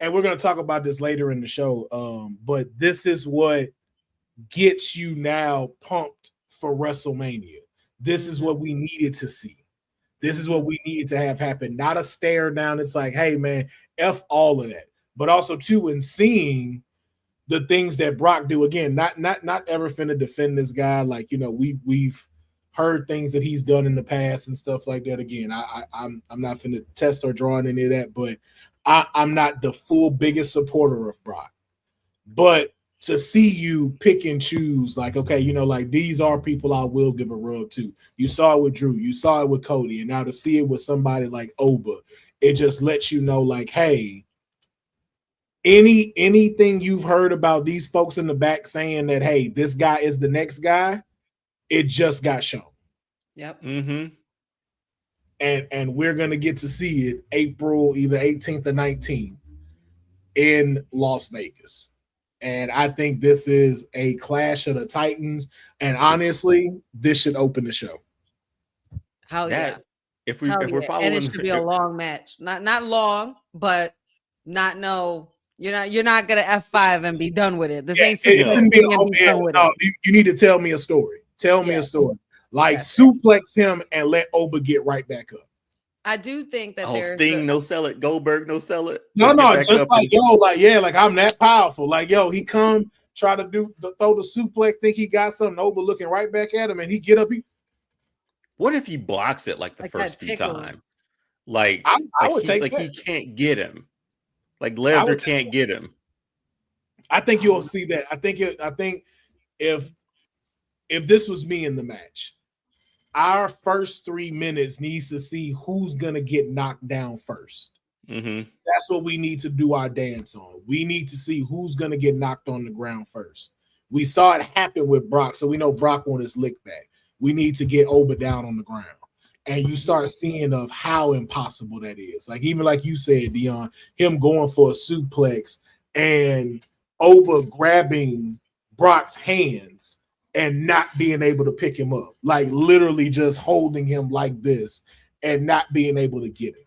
and we're gonna talk about this later in the show. But this is what gets you now pumped for WrestleMania. This is what we needed to see. This is what we needed to have happen. Not a stare down. It's like, hey man, F all of that. But also too, in seeing the things that Brock do again, not ever finna defend this guy. Like, we've heard things that he's done in the past and stuff like that. Again, I'm not finna test or draw on any of that, but I'm not the full biggest supporter of Brock. But to see you pick and choose, like, okay, like, these are people I will give a rub to. You saw it with Drew, you saw it with Cody, and now to see it with somebody like Oba, it just lets you know, like, hey, anything you've heard about these folks in the back saying that, hey, this guy is the next guy, it just got shown. Yep. Mm-hmm. And we're gonna get to see it April either 18th or 19th in Las Vegas. And I think this is a clash of the Titans. And honestly, this should open the show. Hell yeah. If we're following, and it should be a long match. Not long, but you're not gonna F5 and be done with it. This ain't suplex and be done with it. You need to tell me a story. Tell me a story. Like, suplex him and let Oba get right back up. I do think that there's Sting, no sell it. Goldberg, no sell it. No, just like, like I'm that powerful. Like, he come try to throw the suplex, think he got something, Oba looking right back at him, and he get up. What if he blocks it like the first few times? Like, I would take that. He can't get him. Like, Lesnar can't get him. I think you'll see that. I think if this was me in the match, our first 3 minutes needs to see who's going to get knocked down first. Mm-hmm. That's what we need to do our dance on. We need to see who's going to get knocked on the ground first. We saw it happen with Brock, so we know Brock won his lick back. We need to get Oba down on the ground. and you start seeing of how impossible that is. Like even like you said, Deonne, him going for a suplex and Oba grabbing Brock's hands and not being able to pick him up, like literally just holding him like this and not being able to get him.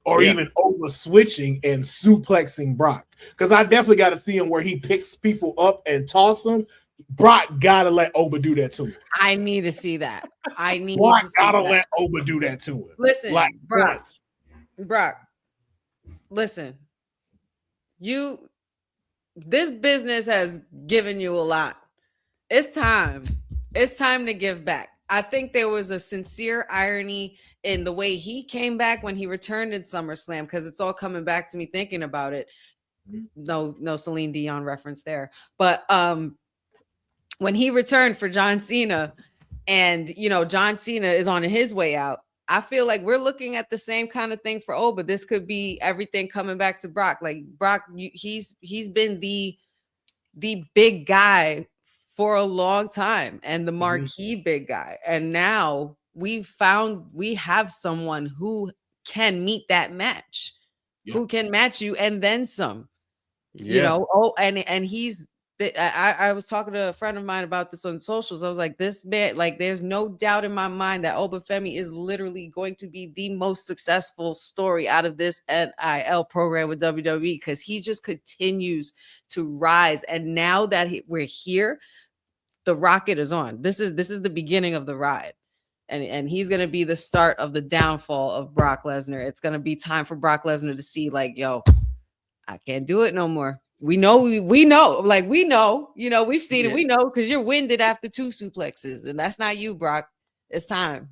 Or even Oba switching and suplexing Brock. Because I definitely got to see him where he picks people up and toss them. Brock gotta let Oba do that to him. I need to see that. Brock gotta let Oba do that to him. Listen, like Brock, listen. This business has given you a lot. It's time. It's time to give back. I think there was a sincere irony in the way he came back when he returned in SummerSlam, because it's all coming back to me thinking about it. No Celine Dion reference there. But when he returned for John Cena, and John Cena is on his way out, I feel like we're looking at the same kind of thing for Oba. This could be everything coming back to Brock. Like Brock, he's been the big guy for a long time and the marquee big guy. And now we have someone who can meet that match, who can match you and then some. And he's. I was talking to a friend of mine about this on socials. I was like, this man, like, there's no doubt in my mind that Obafemi is literally going to be the most successful story out of this NIL program with WWE, because he just continues to rise. And now that we're here, the rocket is on. This is the beginning of the ride. And he's going to be the start of the downfall of Brock Lesnar. It's going to be time for Brock Lesnar to see, like, yo, I can't do it no more. We know, we've seen it. We know, because you're winded after 2 suplexes, and that's not you, Brock. It's time.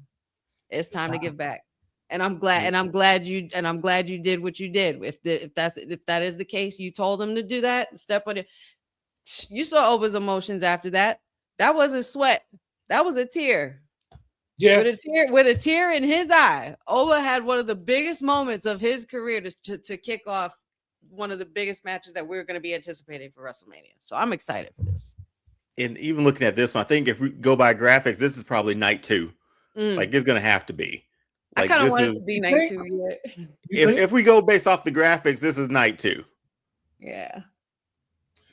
It's time to give back. And I'm glad you did what you did. If that is the case, you told him to do that. Step on it. You saw Oba's emotions after that. That wasn't sweat. That was a tear. Yeah. With a tear in his eye. Oba had one of the biggest moments of his career to kick off one of the biggest matches that we're going to be anticipating for WrestleMania. So I'm excited for this. And even looking at this one, I think if we go by graphics, this is probably night 2. Like, it's going to have to be. Like, I kind of want it to be night 2 yet. If we go based off the graphics, this is night 2. Yeah.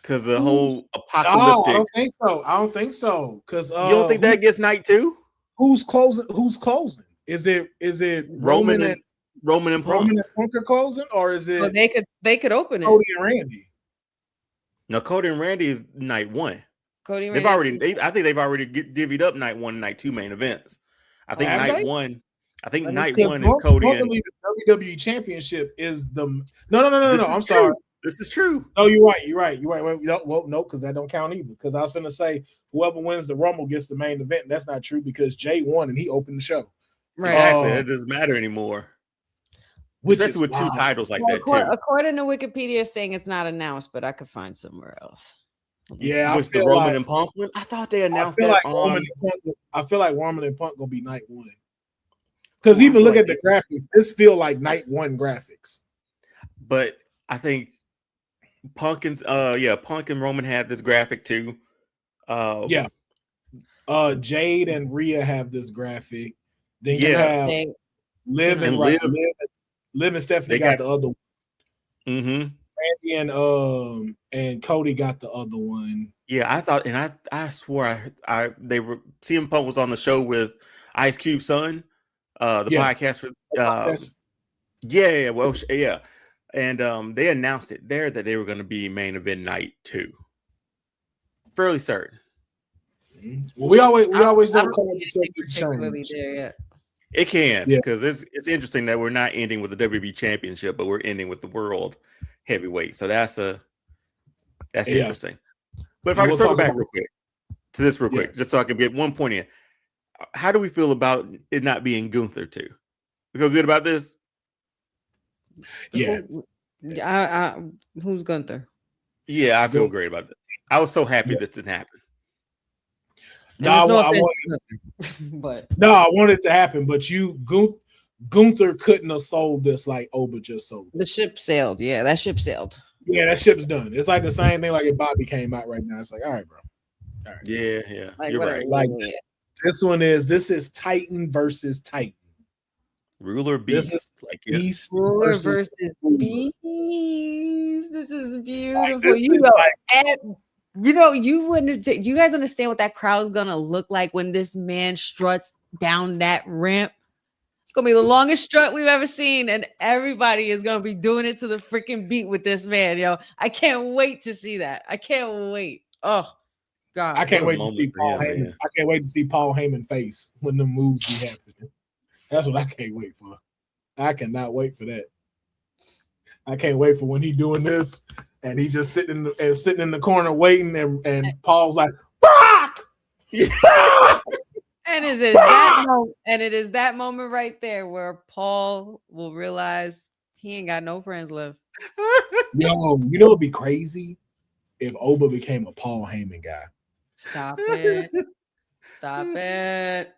Because the whole apocalyptic. No, I don't think so. Because you don't think that gets night 2? Who's closing? Is it Roman and Punk are closing, or is it? Well, they could open it. Cody and Randy. No, Cody and Randy is night 1. Cody and Randy. I think they've already divvied up night 1 and night 2 main events. I think night 1. I think night 1 is Cody. Normally, the WWE Championship is the no. I'm sorry. This is true. No, you're right. Wait, no, because that don't count either. Because I was going to say whoever wins the Rumble gets the main event. That's not true, because Jay won and he opened the show. Right. Exactly. It doesn't matter anymore. Especially with 2 titles like that, too. According to Wikipedia, saying it's not announced, but I could find somewhere else. Yeah, with the Roman and Punk one, I thought they announced that. I feel like Roman and Punk gonna be night 1. Because even look at the graphics, this feel like night 1 graphics. But I think Punk and Roman had this graphic too. Jade and Rhea have this graphic. Then you have Liv and Stephanie got the other one. Randy and Cody got the other one. Yeah, I thought, and I swore they were CM Punk was on the show with Ice Cube's son, podcast for and they announced it there that they were going to be main event night 2. Fairly certain. Well, we always don't call it. It can, because it's interesting that we're not ending with the WWE Championship, but we're ending with the World Heavyweight. So that's interesting. But if I can circle back real quick to this just so I can get one point in. How do we feel about it not being Gunther too? We feel good about this? Yeah. Who's Gunther? Yeah, I feel great about this. I was so happy this didn't happen. I wanted it to happen, but Gunther couldn't have sold this like Oba just sold it. The ship sailed. Yeah, that ship sailed. Yeah, that ship's done. It's like the same thing like if Bobby came out right now. It's like, all right, bro. All right. Yeah. Like, you're right. Like This is Titan versus Titan. Ruler Beast. This is like Beast Ruler versus Beast. This is beautiful. You wouldn't. Do you guys understand what that crowd's gonna look like when this man struts down that ramp? It's gonna be the longest strut we've ever seen, and everybody is gonna be doing it to the freaking beat with this man, yo. I can't wait to see that. I can't wait. Oh God, I can't wait to see Paul Heyman. Man. I can't wait to see Paul Heyman face when the moves be happening. That's what I can't wait for. I cannot wait for that. I can't wait for when he doing this and he just sitting in the corner waiting, and Paul's like, Brock! And it is that moment right there where Paul will realize he ain't got no friends left. Yo, you know it'd be crazy if Oba became a Paul Heyman guy. Stop it. Stop it.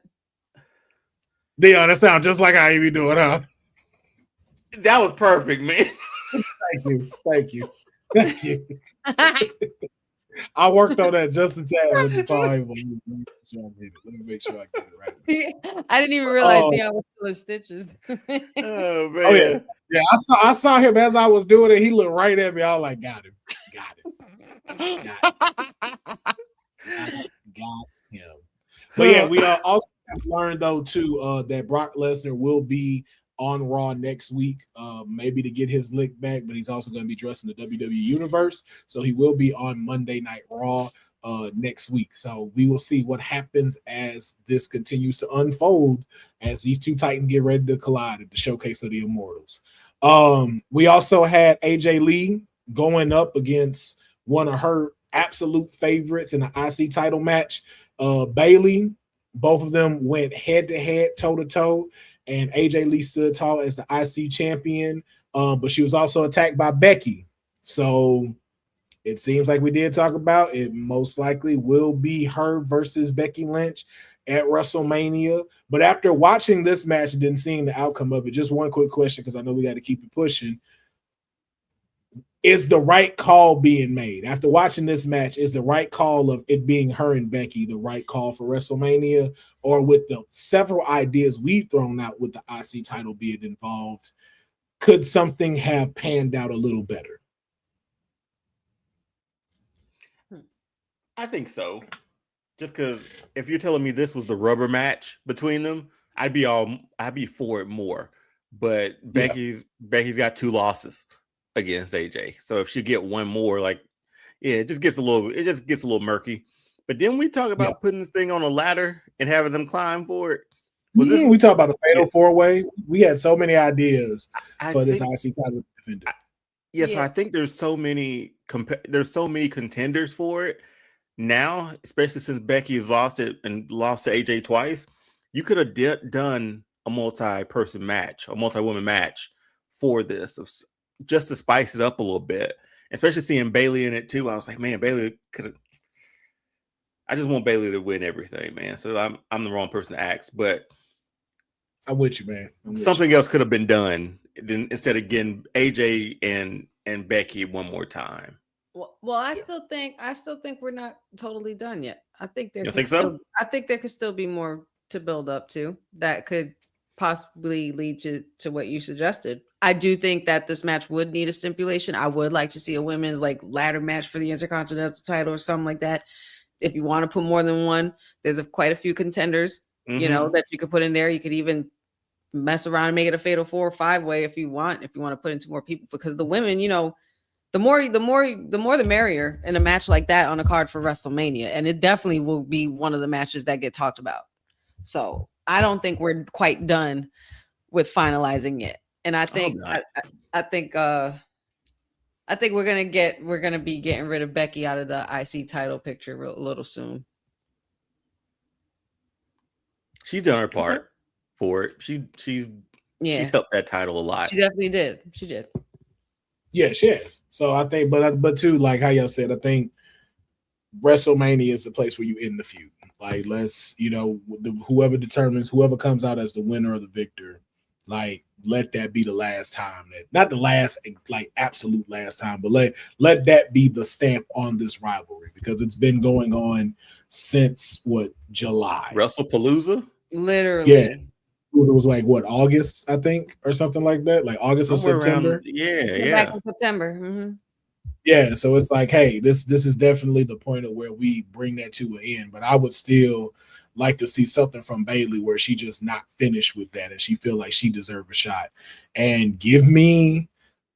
Deonne, that sounds just like how you be doing, huh? That was perfect, man. Thank you. I worked on that just in time with the Paul Heyman. Let me make sure I get it right. I didn't even realize Deonne was still in stitches. Oh man. Yeah. I saw him as I was doing it. He looked right at me. I was like, got him. Got him. But yeah, we also have learned though too that Brock Lesnar will be on Raw next week, maybe to get his lick back, but he's also going to be dressed in the WWE Universe, so he will be on Monday Night Raw next week. So we will see what happens as this continues to unfold, as these two Titans get ready to collide at the Showcase of the Immortals. We also had AJ Lee going up against one of her absolute favorites in the IC title match, Bayley. Both of them went head-to-head, toe-to-toe, and AJ Lee stood tall as the IC champion, but she was also attacked by Becky. So it seems like we did talk about it. Most likely will be her versus Becky Lynch at WrestleMania. But after watching this match and then seeing the outcome of it, just one quick question, because I know we got to keep it pushing. Is the right call being made? After watching this match, is the right call of it being her and Becky the right call for WrestleMania? Or with the several ideas we've thrown out with the IC title being involved, could something have panned out a little better? I think so. Just because if you're telling me this was the rubber match between them, I'd be for it more. But Becky's got 2 losses against AJ. So if she get one more, it just gets a little murky. But then we talk about putting this thing on a ladder and having them climb for it. We talk about a fatal 4-way. We had so many ideas for this IC title defender. So I think there's so many contenders for it now, especially since Becky has lost it and lost to AJ twice. You could have done a multi-person match, a multi-woman match for this, just to spice it up a little bit, especially seeing Bayley in it too. I was like, man, Bayley could have. I just want Bayley to win everything, man. So I'm the wrong person to ask, but I'm with you, man. Something else could have been done instead of getting AJ and Becky one more time. Well, I still think we're not totally done yet. I think there could still be more to build up to that could possibly lead to what you suggested. I do think that this match would need a stipulation. I would like to see a women's ladder match for the Intercontinental title or something like that. If you want to put more than one, there's quite a few contenders, that you could put in there. You could even mess around and make it a fatal 4 or 5-way if you want to put into more people, because the women, the more the merrier in a match like that on a card for WrestleMania. And it definitely will be one of the matches that get talked about. So I don't think we're quite done with finalizing it. And I think I think we're gonna be getting rid of Becky out of the IC title picture a little soon. She's done her part for it. She's helped that title a lot. She definitely did. She did. Yeah, she has. So I think, but too, like how y'all said, I think WrestleMania is the place where you end the feud. Let's, whoever comes out as the winner or the victor, let that be the last time that, not the last, like absolute last time, but let that be the stamp on this rivalry, because it's been going on since what, July? WrestlePalooza? Literally. Yeah. It was like what, August, I think, or something like that, like August or September. Back in September. Mm-hmm. Yeah, so it's like, hey, this is definitely the point of where we bring that to an end. But I would still like to see something from Bayley where she just not finished with that and she feel like she deserves a shot. And give me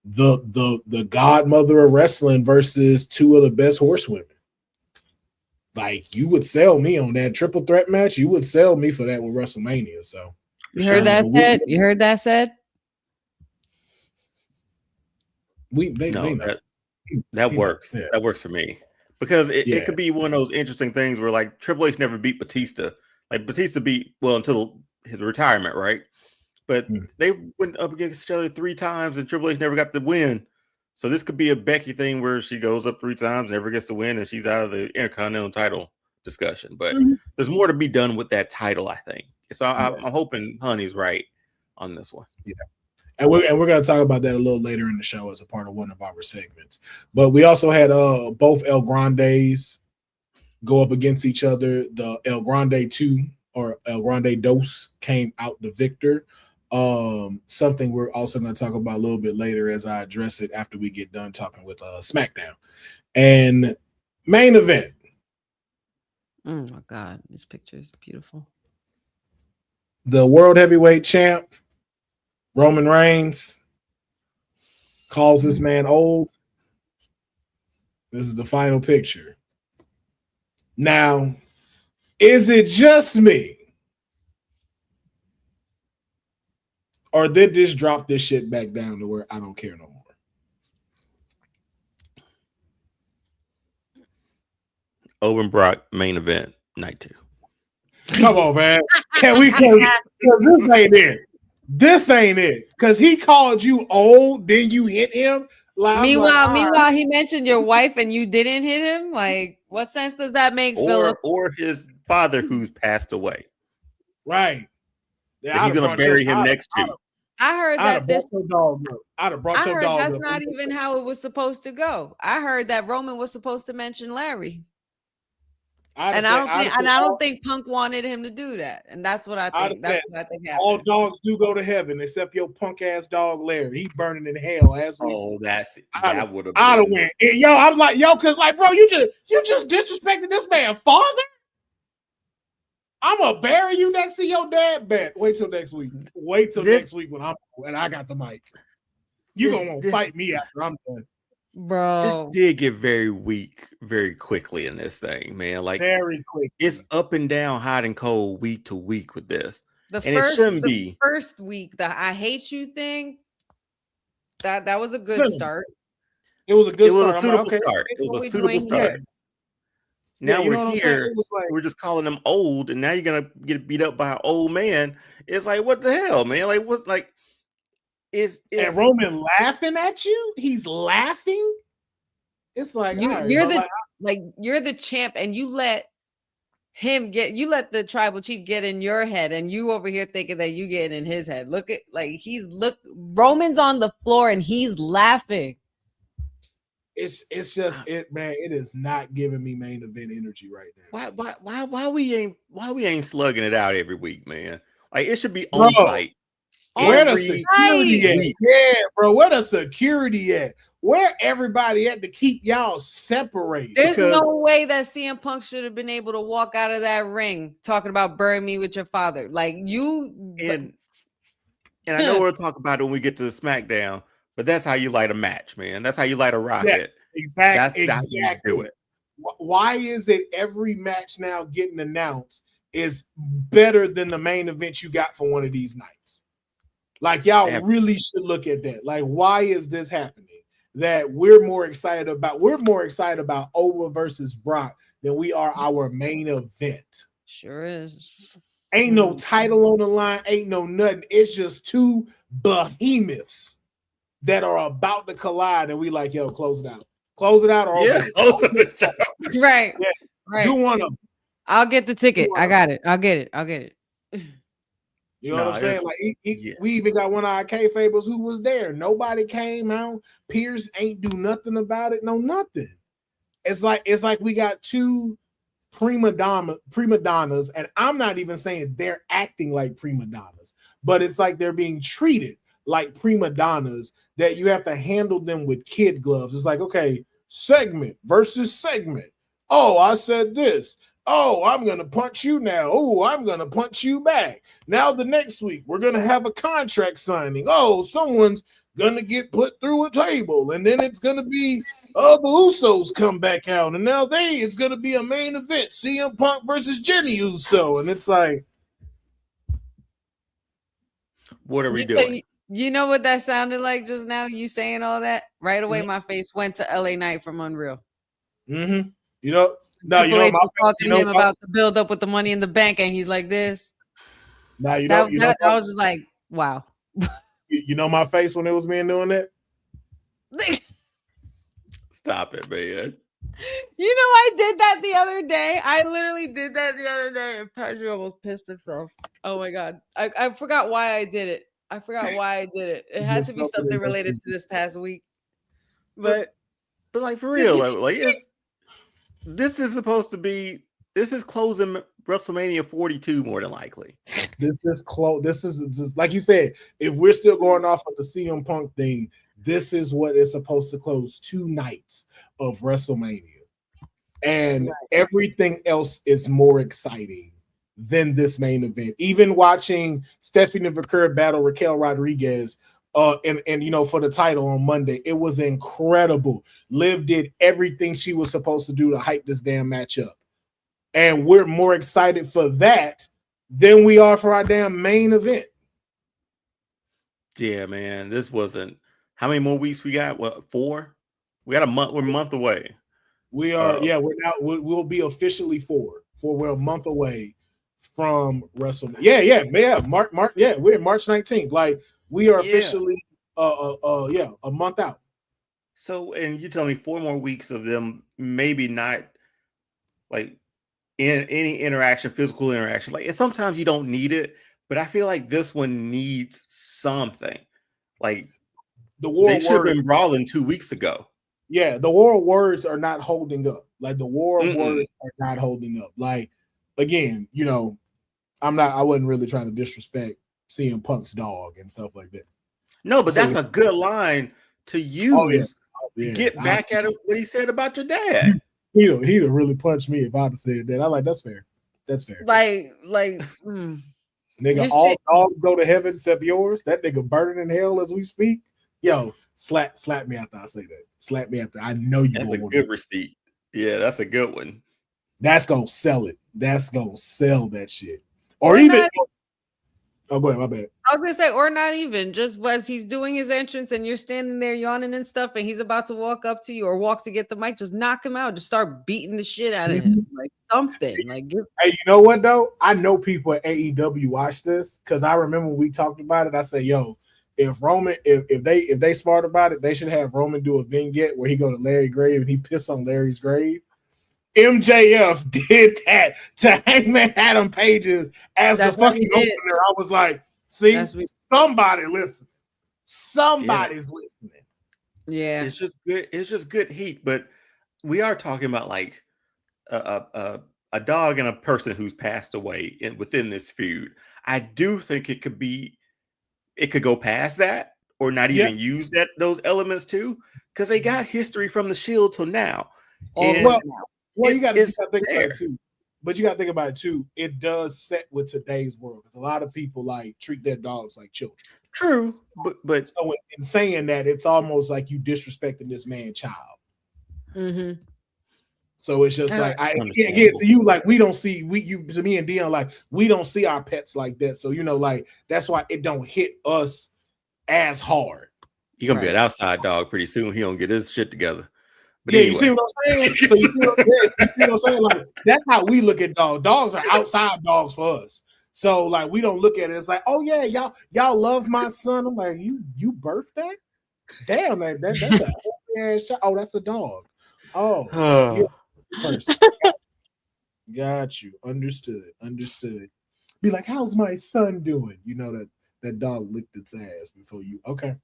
the godmother of wrestling versus two of the best horsewomen. Like, you would sell me on that triple threat match. You would sell me for that with WrestleMania. So you heard that said? You heard that said? They know. That works. Yeah. That works for me, because it could be one of those interesting things where, like, Triple H never beat Batista. Like, Batista beat, well, until his retirement, right? But they went up against each other 3 times and Triple H never got the win. So this could be a Becky thing where she goes up 3 times, never gets the win, and she's out of the Intercontinental title discussion. But there's more to be done with that title, I think. So I'm hoping Honey's right on this one. Yeah. And we're going to talk about that a little later in the show as a part of one of our segments. But we also had both El Grandes go up against each other. The El Grande 2 or El Grande Dos came out the victor. Something we're also going to talk about a little bit later as I address it after we get done talking with SmackDown. And main event. Oh, my God. This picture is beautiful. The World Heavyweight Champ, Roman Reigns, calls this man old. This is the final picture. Now, is it just me? Or did this drop this shit back down to where I don't care no more? Owen Brock main event, night 2. Come on, man. Can we this ain't it. This ain't it. Because he called you old, then you hit him. Like, meanwhile, he mentioned your wife and you didn't hit him. Like, what sense does that make, Philip? Or his father who's passed away. Right. Yeah, he's gonna bury him next to. I heard that this. I'd have brought your dog. That's not even how it was supposed to go. I heard that Roman was supposed to mention Larry. I don't think Punk wanted him to do that, and that's what I think. That's what I think happened. All dogs do go to heven, except your punk ass dog Larry. He burning in hell as we. Oh, that would have. I'd have went. Yo, I'm like, because like, bro, you just disrespected this man's father. I'm gonna bury you next to your dad. Bet. Wait till next week. Next week when I got the mic. You gonna want to fight me after I'm done. Bro, this did get very weak very quickly in this thing, man. Like, very quick. It's up and down, hot and cold, week to week with this. The first week, the I hate you thing, that was a good start. It was a good start. It was a suitable start. It was a suitable start. Now we're here. We're just calling him old, and now you're gonna get beat up by an old man. It's like, what the hell, man? Like, what? Like, is and Roman laughing at you? He's laughing. It's like you're the champ, and you let the tribal chief get in your head, and you over here thinking that you get in his head. Roman's on the floor and he's laughing. It's just it, man. It is not giving me main event energy right now. Why we ain't slugging it out every week, man? Like, it should be on site. Where the security at? Yeah, bro. Where the security at? Where everybody at to keep y'all separated? There's no way that CM Punk should have been able to walk out of that ring talking about bury me with your father. Like, you and I know we'll talk about it when we get to the SmackDown. But that's how you light a match, man. That's how you light a rocket. Yes, exactly. That's how you do it. Why is it every match now getting announced is better than the main event you got for one of these nights? Like, y'all really should look at that. Like, why is this happening? That we're more excited about Owen versus Brock than we are our main event. Sure is. Ain't no title on the line. Ain't no nothing. It's just two behemoths that are about to collide, and we like, yo, close it out. Close it out. Or right. Yeah. Right. You want them. I'll get the ticket. I got it. I'll get it. You know what I'm saying? Like we even got one of our Kayfabers who was there. Nobody came out. Pierce ain't do nothing about it. No, nothing. It's like we got two prima donnas, and I'm not even saying they're acting like prima donnas, but it's like they're being treated like prima donnas that you have to handle them with kid gloves. It's like, okay, segment versus segment. Oh, I said this. Oh, I'm going to punch you now. Oh, I'm going to punch you back. Now the next week, we're going to have a contract signing. Oh, someone's going to get put through a table. And then it's going to be the Usos come back out. And now it's going to be a main event. CM Punk versus Jenny Uso. And it's like, what are we doing? You know what that sounded like just now? You saying all that? Right away, my face went to LA Knight from Unreal. Mm-hmm. You know, no, Triple H was talking to him about the build up with the Money in the Bank, and he's like this. Now I was just like, wow. You know my face when it was me doing that. Stop it, man. You know, I did that the other day. I literally did that the other day, and Patrick almost pissed himself. Oh my god, I forgot why I did it. It had to be something related to this past week. But like for real, like this is closing WrestleMania 42 more than likely. This is close. This is just like you said. If we're still going off of the CM Punk thing, this is what is supposed to close 2 nights of WrestleMania, and everything else is more exciting than this main event. Even watching Stephanie McCurry battle Raquel Rodriguez, and you know, for the title on Monday, it was incredible. Liv did everything she was supposed to do to hype this damn match up, and we're more excited for that than we are for our damn main event. Yeah, man, this wasn't. How many more weeks we got? What, 4? We got a month. We're a month away. We are. We'll be officially 4. We're a month away from WrestleMania. Yeah. March. Yeah, we're in March 19th. Like we are officially a month out. So, and you tell me 4 more weeks of them, maybe not like in any interaction, physical interaction. Like sometimes you don't need it, but I feel like this one needs something. Like they should have been brawling 2 weeks ago. Yeah, the war of words are not holding up. Like the war of words are not holding up. Like again, you know, I wasn't really trying to disrespect CM Punk's dog and stuff like that. No, but that's a good line to use to get back at what he said about your dad. He'd have really punched me if I'd have said that. I like that's fair. That's fair. Nigga, all dogs go to heaven except yours. That nigga burning in hell as we speak. Yo, slap me after I say that. Slap me after. I know you. That's a good receipt. Yeah, that's a good one. That's gonna sell it. That's gonna sell that shit. Or even. Oh, go ahead. My bad. I was gonna say, or not even. Just as he's doing his entrance and you're standing there yawning and stuff, and he's about to walk up to you or walk to get the mic, just knock him out. Just start beating the shit out of him, like something. Like, hey, you know what though? I know people at AEW watch this because I remember when we talked about it. I said, "Yo, if Roman, if they smart about it, they should have Roman do a vignette where he go to Larry's grave and he piss on Larry's grave." MJF did that to Hangman Adam Pages as the fucking opener. I was like, see, somebody listen. Somebody's listening. Yeah. It's just good. It's just good heat. But we are talking about like a dog and a person who's passed away within this feud. I do think it could go past that or not even use those elements too, because they got history from the Shield till now. Well, you got to think about it too. But you got to think about it too. It does set with today's world because a lot of people like treat their dogs like children. True, but so in saying that, it's almost like you disrespecting this man's child. Mm-hmm. So it's just like I can't get to you. Like we don't see to me and Deonne, like we don't see our pets like that. So you know, like that's why it don't hit us as hard. He's gonna be an outside dog pretty soon. He don't get his shit together. But anyway. You see what I'm saying? So you see what I'm saying? Like that's how we look at dogs. Dogs are outside dogs for us. So like we don't look at it. It's like, oh yeah, y'all love my son. I'm like, you birthed that? Damn, that's a whole ass child. Oh, that's a dog. Oh, yeah, got you. Understood. Be like, how's my son doing? You know that dog licked its ass before you. Okay.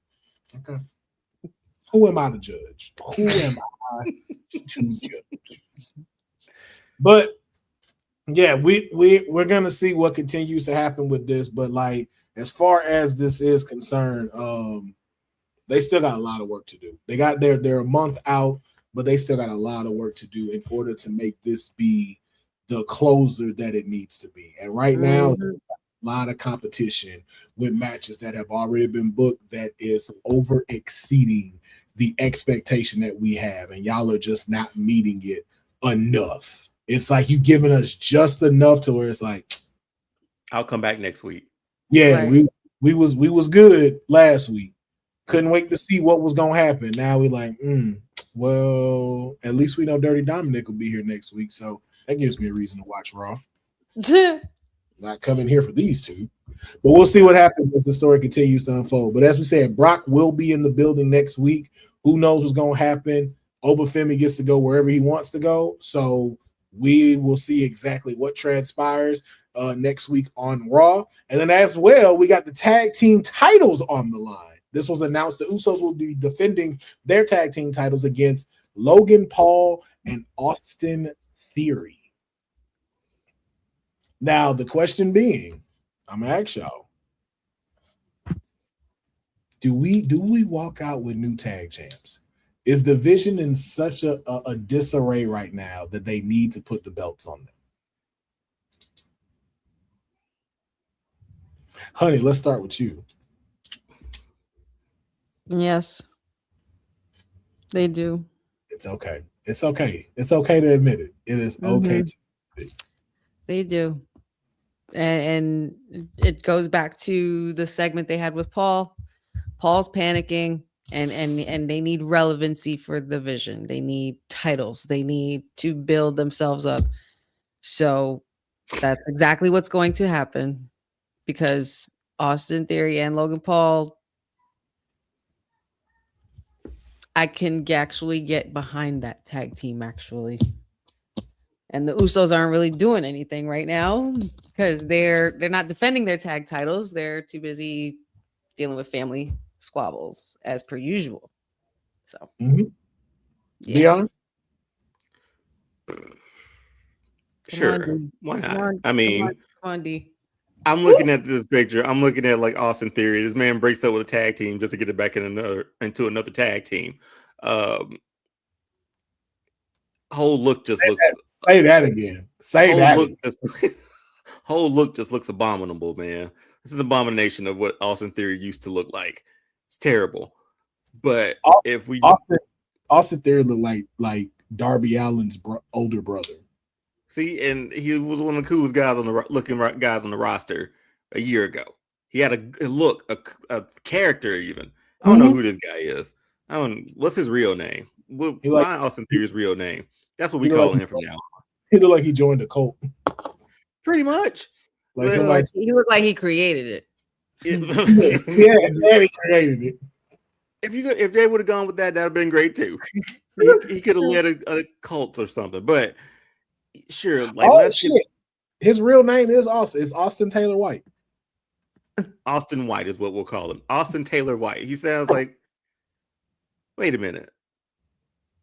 Who am I to judge? Who am I to judge? But yeah, we're gonna see what continues to happen with this. But like, as far as this is concerned, they still got a lot of work to do. They're a month out, but they still got a lot of work to do in order to make this be the closer that it needs to be. And right now, a lot of competition with matches that have already been booked that is over exceeding the expectation that we have, and y'all are just not meeting it enough. It's like you giving us just enough to where it's like, I'll come back next week. Yeah, right. we was good last week. Couldn't wait to see what was gonna happen. Now we like, well, at least we know Dirty Dominic will be here next week, so that gives me a reason to watch Raw. Not coming here for these two, but we'll see what happens as the story continues to unfold. But as we said, Brock will be in the building next week. Who knows what's gonna happen? Obafemi gets to go wherever he wants to go, so we will see exactly what transpires next week on Raw. And then as well, we got the tag team titles on the line. This was announced. The Usos will be defending their tag team titles against Logan Paul and Austin Theory. Now, the question being, I'm going to ask y'all, do we walk out with new tag champs? Is the division in such a disarray right now that they need to put the belts on them? Honey, let's start with you. Yes, they do. It's okay. It's okay. It's okay to admit it. It is okay to admit it. They do. And it goes back to the segment they had with Paul. Paul's panicking, and they need relevancy for the vision. They need titles. They need to build themselves up. So that's exactly what's going to happen, because Austin Theory and Logan Paul, I can actually get behind that tag team, actually. And the Usos aren't really doing anything right now because they're not defending their tag titles. They're too busy dealing with family squabbles as per usual. So, Deonne? Sure. Why not? I mean, come on, D. I'm looking at this picture. I'm looking at like Austin Theory. This man breaks up with a tag team just to get it back into another tag team. Whole look just looks. Say that again. Say that. Whole look just looks abominable, man. This is an abomination of what Austin Theory used to look like. It's terrible. But if we Austin Theory looked like Darby Allin's older brother. See, and he was one of the coolest guys on the roster a year ago. He had a character even. I don't know who this guy is. What's his real name? Why Austin Theory's real name? That's what we call him from now on. He looked like he joined the cult. Pretty much. He looked like he created it. Yeah, he created it. If they would have gone with that, that'd have been great too. He could have led a cult or something. But sure, his real name is Austin. It's Austin Taylor White. Austin White is what we'll call him. Austin Taylor White. He sounds like. Wait a minute.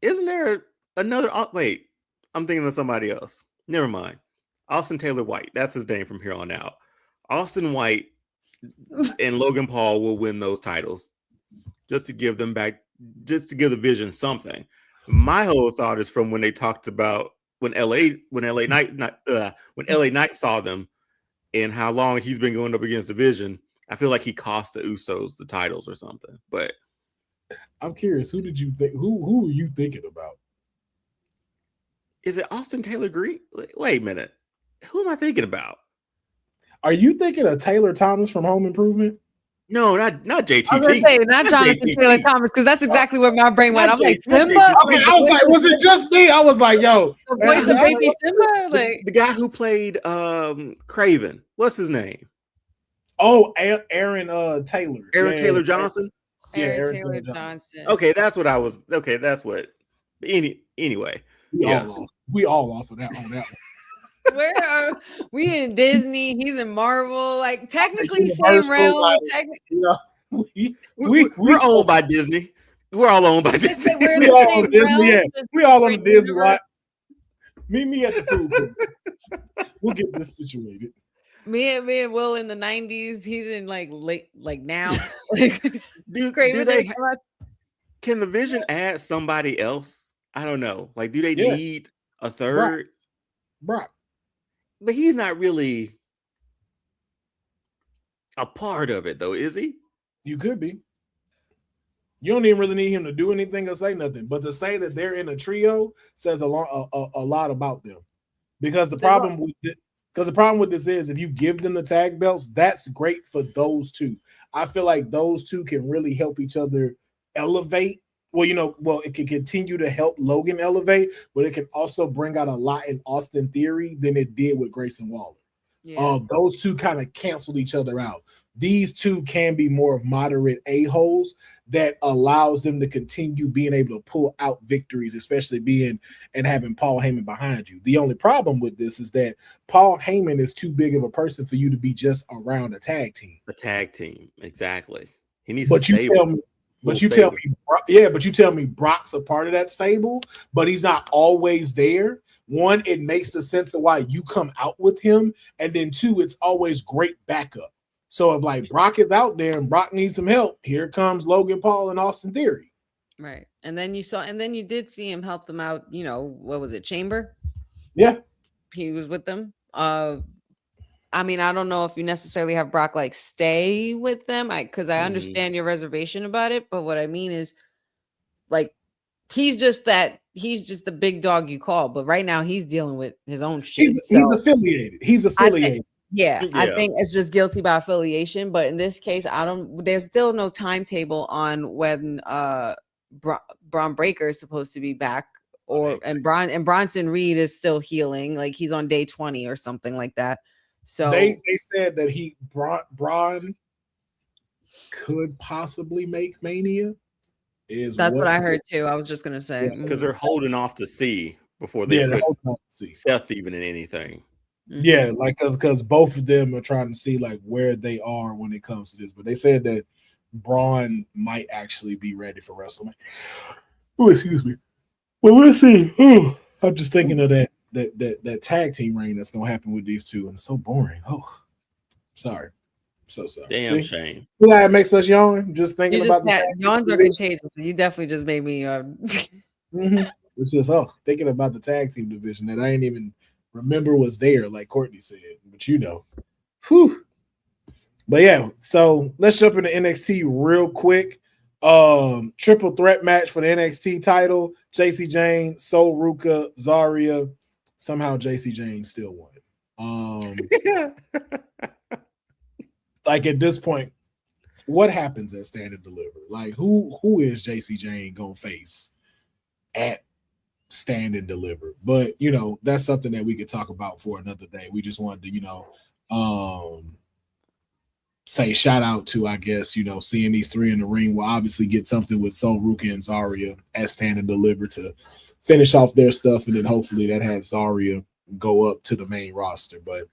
Isn't there another? Wait, I'm thinking of somebody else. Never mind. Austin Taylor White. That's his name from here on out. Austin White and Logan Paul will win those titles just to give them back, just to give the vision something. My whole thought is from when they talked about when LA Knight saw them and how long he's been going up against the vision. I feel like he cost the Usos the titles or something. But I'm curious, who did you think? Who were you thinking about? Is it Austin Taylor Green? Wait a minute. Who am I thinking about? Are you thinking of Taylor Thomas from Home Improvement? No, not JTT. I was gonna say not Jonathan Taylor Thomas, because that's exactly where my brain went. I'm like, Simba. Okay, I was like, was it just me? I was like, yo, the voice of baby Simba, like the guy who played Craven. What's his name? Oh, Aaron Taylor. Aaron Taylor Johnson. Aaron Taylor Johnson. Okay, that's what I was. Okay, that's what. Anyway, we all off of that on that one. Where are we in Disney? He's in Marvel. Like technically same realm. Like, you know, we're owned by Disney. We're all owned by Disney. We all on Disney. Yeah. We all on the Disney lot. Meet me at the food court. We'll get this situated. Me and Will in the 90s. He's in like late, like now. Dude, can the Vision add somebody else? I don't know. Like, do they need a third? Brock. But he's not really a part of it, though, is he? You could be. You don't even really need him to do anything or say nothing. But to say that they're in a trio says a lot about them. Because the problem with this is if you give them the tag belts, that's great for those two. I feel like those two can really help each other elevate. Well, it can continue to help Logan elevate, but it can also bring out a lot in Austin Theory than it did with Grayson Waller. Yeah. Those two kind of canceled each other out. These two can be more of moderate a-holes that allows them to continue being able to pull out victories, especially being and having Paul Heyman behind you. The only problem with this is that Paul Heyman is too big of a person for you to be just around a tag team. A tag team, exactly. He needs but you tell me Brock's a part of that stable, but he's not always there. One, it makes the sense of why you come out with him, and then two, it's always great backup. So if like Brock is out there and Brock needs some help, here comes Logan Paul and Austin Theory. Right. And then you did see him help them out, what was it, Chamber? Yeah. He was with them. I mean, I don't know if you necessarily have Brock like stay with them, because I understand your reservation about it, but what I mean is like he's just the big dog you call, but right now he's dealing with his own shit. He's affiliated. I think it's just guilty by affiliation. But in this case, there's still no timetable on when Braun Breaker is supposed to be back, and Bronson Reed is still healing, like he's on day 20 or something like that. So they said that Braun could possibly make Mania. That's what I heard too. I was just gonna say because they're holding off to see before they put Seth even in anything. Mm-hmm. Yeah, like because both of them are trying to see like where they are when it comes to this. But they said that Braun might actually be ready for WrestleMania. Oh, excuse me. Well, we'll see. Oh, I'm just thinking of that tag team reign that's gonna happen with these two, and it's so boring. Oh, sorry. So sorry. Damn shame. Yeah, it makes us yawn just thinking about that. Yawns are contagious. You definitely just made me. Mm-hmm. It's just thinking about the tag team division that I didn't even remember was there, like Courtney said. But whew. But yeah, so let's jump into NXT real quick. Triple threat match for the NXT title: JC Jane, Sol Ruka, Zarya. Somehow JC Jane still won. Like at this point, what happens at Stand and Deliver? Like who is JC Jane gonna face at Stand and Deliver? But that's something that we could talk about for another day. We just wanted to say shout out to, I guess, seeing these three in the ring. We'll obviously get something with Sol Ruka and Zarya at Stand and Deliver to finish off their stuff, and then hopefully that has Zarya go up to the main roster. But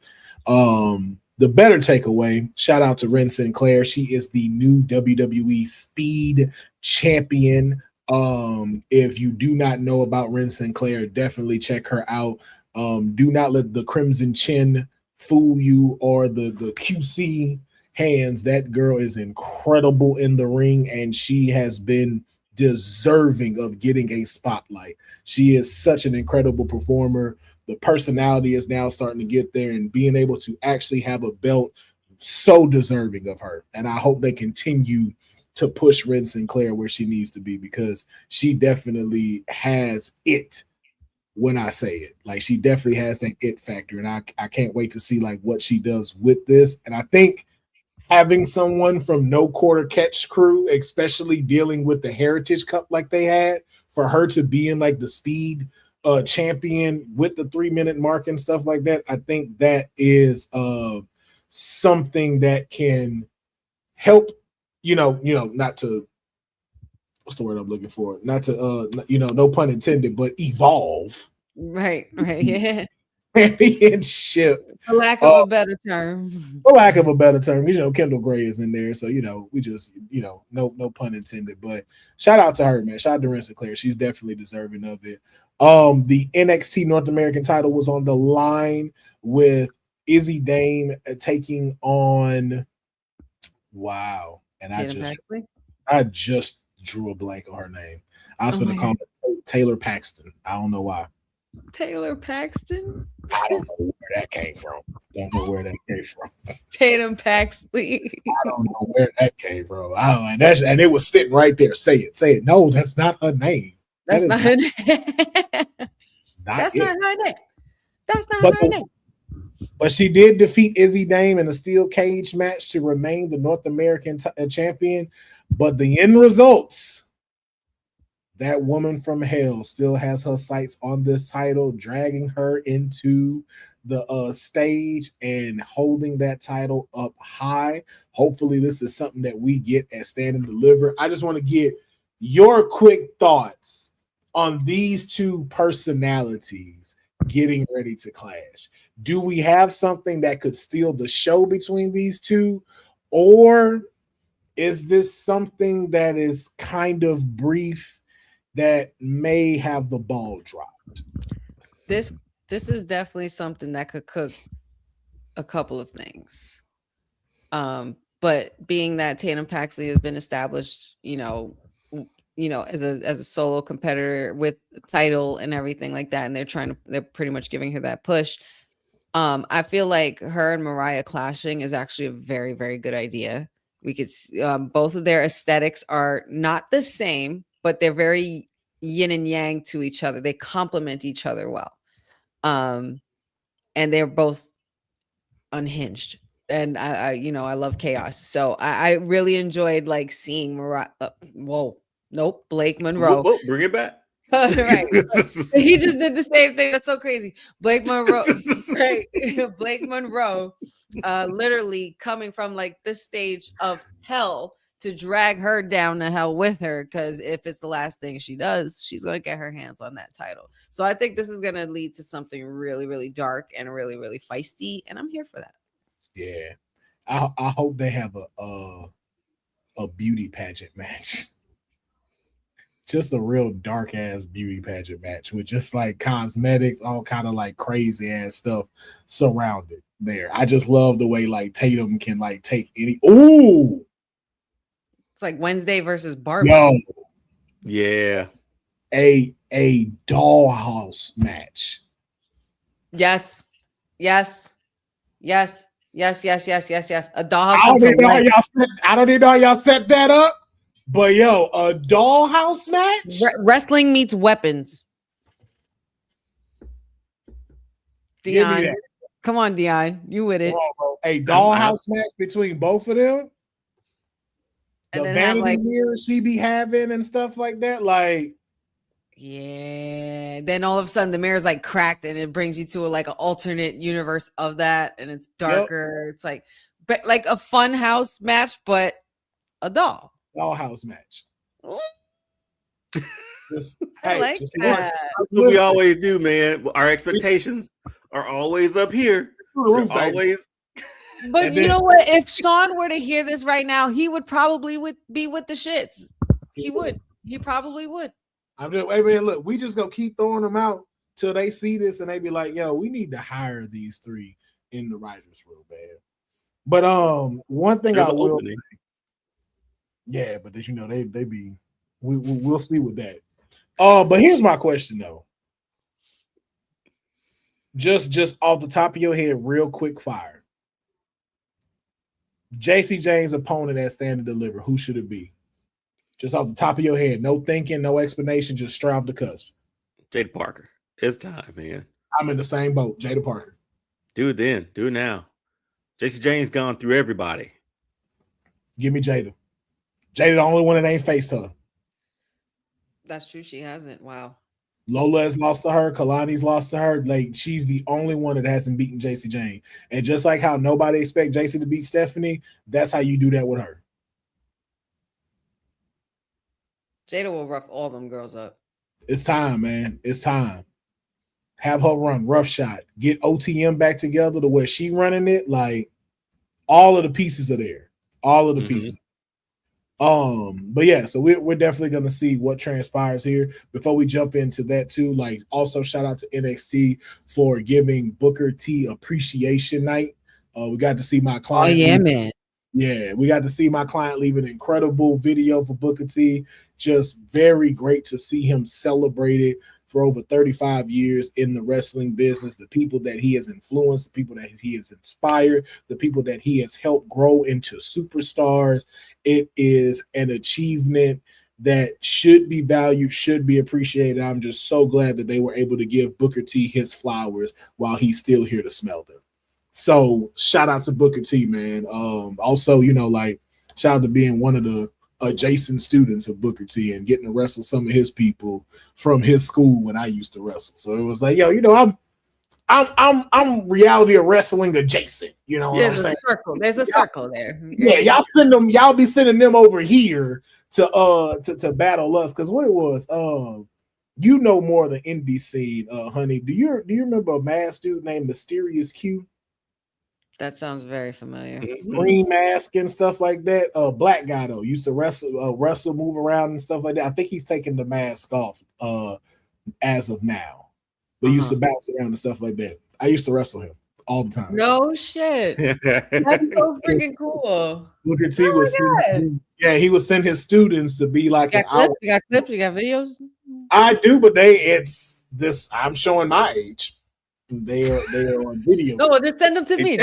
the better takeaway, shout out to Ren Sinclair. She is the new WWE Speed Champion. If you do not know about Ren Sinclair, definitely check her out. Do not let the Crimson Chin fool you or the QC hands. That girl is incredible in the ring, and she has been deserving of getting a spotlight. She is such an incredible performer. The personality is now starting to get there, and being able to actually have a belt, so deserving of her. And I hope they continue to push Ren Sinclair where she needs to be, because she definitely has it when I say it. Like, she definitely has that it factor, and I can't wait to see like what she does with this. And I think having someone from No Quarter Catch crew, especially dealing with the Heritage Cup like they had, for her to be in like the Speed champion with the 3-minute mark and stuff like that, I think that is something that can help, not to, what's the word I'm looking for? Not to no pun intended, but evolve. Right, yeah. Championship. For lack of a better term. For lack of a better term, Kendall Gray is in there, so we just no pun intended. But shout out to her, man. Shout out to Ren Sinclair. She's definitely deserving of it. The NXT North American title was on the line with Izzy Dame taking on. Wow, and I just drew a blank on her name. I was going to call it Taylor Paxton. I don't know why. Taylor Paxton? I don't know where that came from. Tatum Paxley. I don't know where that came from. And it was sitting right there. Say it. No, that's not her name. That's not her name. That's not her name. That's not her name. But she did defeat Izzy Dame in a steel cage match to remain the North American champion. But the end results, that woman from hell still has her sights on this title, dragging her into the stage and holding that title up high. Hopefully this is something that we get at Stand and Deliver. I just want to get your quick thoughts on these two personalities getting ready to clash. Do we have something that could steal the show between these two, or is this something that is kind of brief that may have the ball dropped? This is definitely something that could cook a couple of things. But being that Tatum Paxley has been established, as a solo competitor with the title and everything like that, and they're pretty much giving her that push. I feel like her and Mariah clashing is actually a very, very good idea. We could both of their aesthetics are not the same, but they're very yin and yang to each other. They complement each other well. And they're both unhinged. And I love chaos. So I really enjoyed seeing Mariah. Blake Monroe. Whoa, bring it back. Right. He just did the same thing. That's so crazy. Blake Monroe, right? Blake Monroe, literally coming from this stage of hell to drag her down to hell with her, because if it's the last thing she does, she's going to get her hands on that title. So I think this is going to lead to something really, really dark and really, really feisty, and I'm here for that. Yeah, I hope they have a beauty pageant match. Just a real dark ass beauty pageant match with just cosmetics, all kind of crazy ass stuff surrounded there. I just love the way Tatum can take any. Ooh, it's like Wednesday versus Barbie. Yo, yeah, a dollhouse match. Yes. A dollhouse. I don't even know how y'all set that up. But a dollhouse match? Wrestling meets weapons. Deonne. Come on, Deonne. You with it. A dollhouse match between both of them? And the vanity mirror she be having and stuff like that? Yeah. Then all of a sudden the mirror's cracked and it brings you to an alternate universe of that, and it's darker. Yep. It's like a fun house match, but a doll. Dollhouse match. That's what we always do, man. Our expectations are always up here. Always. But you know what? If Sean were to hear this right now, he would probably be with the shits. He would. He probably would. Hey man, look, we just gonna keep throwing them out till they see this and they be like, "Yo, we need to hire these three in the writers' room, man." But one thing I will. Yeah, but they be we'll see with that. But here's my question though. Just off the top of your head, real quick fire. JC James' opponent at Stand and Deliver, who should it be? Just off the top of your head, no thinking, no explanation, just straight off the cusp. Jada Parker. It's time, man. I'm in the same boat. Jada Parker. Do it then. Do it now. JC James gone through everybody. Give me Jada. Jada, the only one that ain't faced her. That's true. She hasn't. Wow. Lola has lost to her. Kalani's lost to her. She's the only one that hasn't beaten JC Jane. And just like how nobody expect JC to beat Stephanie, that's how you do that with her. Jada will rough all them girls up. It's time, man. It's time. have her run Rough Shot, get OTM back together to where she running it. Like all of the pieces are there. All of the pieces. But yeah, so we're definitely gonna see what transpires here. Before we jump into that too, like also shout out to NXT for giving Booker T Appreciation Night. We got to see my client. Oh yeah, man. Yeah, we got to see my client leave an incredible video for Booker T. Just very great to see him celebrated for over 35 years in the wrestling business, the people that he has influenced, the people that he has inspired, the people that he has helped grow into superstars. It is an achievement that should be valued, should be appreciated. I'm just so glad that they were able to give Booker T his flowers while he's still here to smell them. So shout out to Booker T, man. Also, like shout out to being one of the adjacent students of Booker T and getting to wrestle some of his people from his school when I used to wrestle. So it was like, yo, I'm reality of wrestling adjacent. There's a circle. There's a circle there. Yeah, y'all be sending them over here to battle us. Because what it was, more of the indie scene, honey. Do you remember a masked dude named Mysterious Q? That sounds very familiar. Green mask and stuff like that. Black guy though used to wrestle, move around and stuff like that. I think he's taking the mask off as of now, but used to bounce around and stuff like that. I used to wrestle him all the time. No shit. That's so freaking cool. Booker T he would send his students to be like you got clips, you got videos. I do, but I'm showing my age. They are on video. No, just send them to me.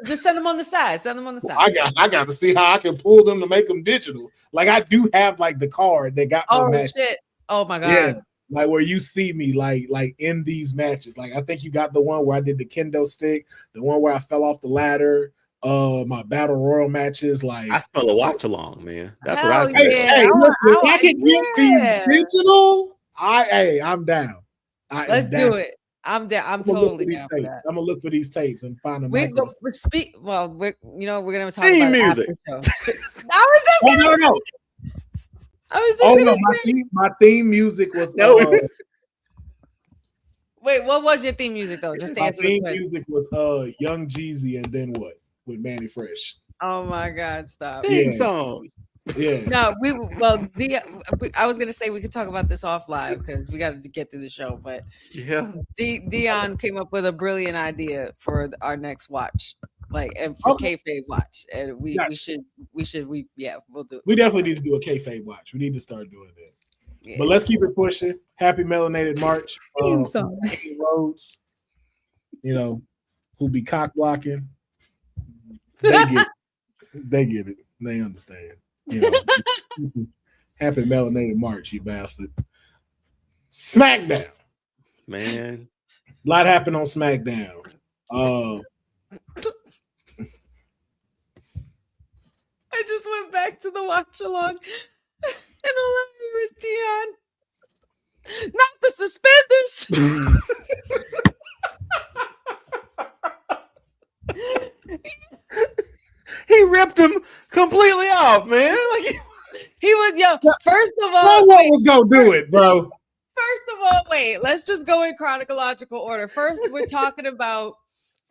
Just send them on the side. Send them on the side. I got to see how I can pull them to make them digital. Like I do have like the card they got. Oh shit! Oh my god! Yeah, like where you see me like in these matches. Like I think you got the one where I did the kendo stick, the one where I fell off the ladder. My battle royal matches. Like I spell a watch along, man. That's what I say. Hey, listen, if I can get these digital, I'm down. Let's do it. I'm totally down for that. I'm gonna look for these tapes and find them. We're gonna talk theme about music. My theme music was Wait, what was your theme music though? Just to answer the question. My theme music was Young Jeezy and then what with Manny Fresh. Oh my god, stop. Theme song. Yeah. No, I was gonna say we could talk about this off live because we got to get through the show. But yeah, Deonne came up with a brilliant idea for our next watch, and for Kayfabe watch, and we'll do it. We definitely need to do a Kayfabe watch. We need to start doing that. Yeah. But let's keep it pushing. Happy Melanated March. Theme song. Roads, who be cock blocking. They get it. They understand. Happy Melanated March, you bastard. SmackDown. Man. A lot happened on SmackDown. I just went back to the watch along and all I hear is Deonne. Not the suspenders. He ripped him completely off, man. He was first of all, what was gonna do it, bro? First of all, wait. Let's just go in chronological order. First, we're talking about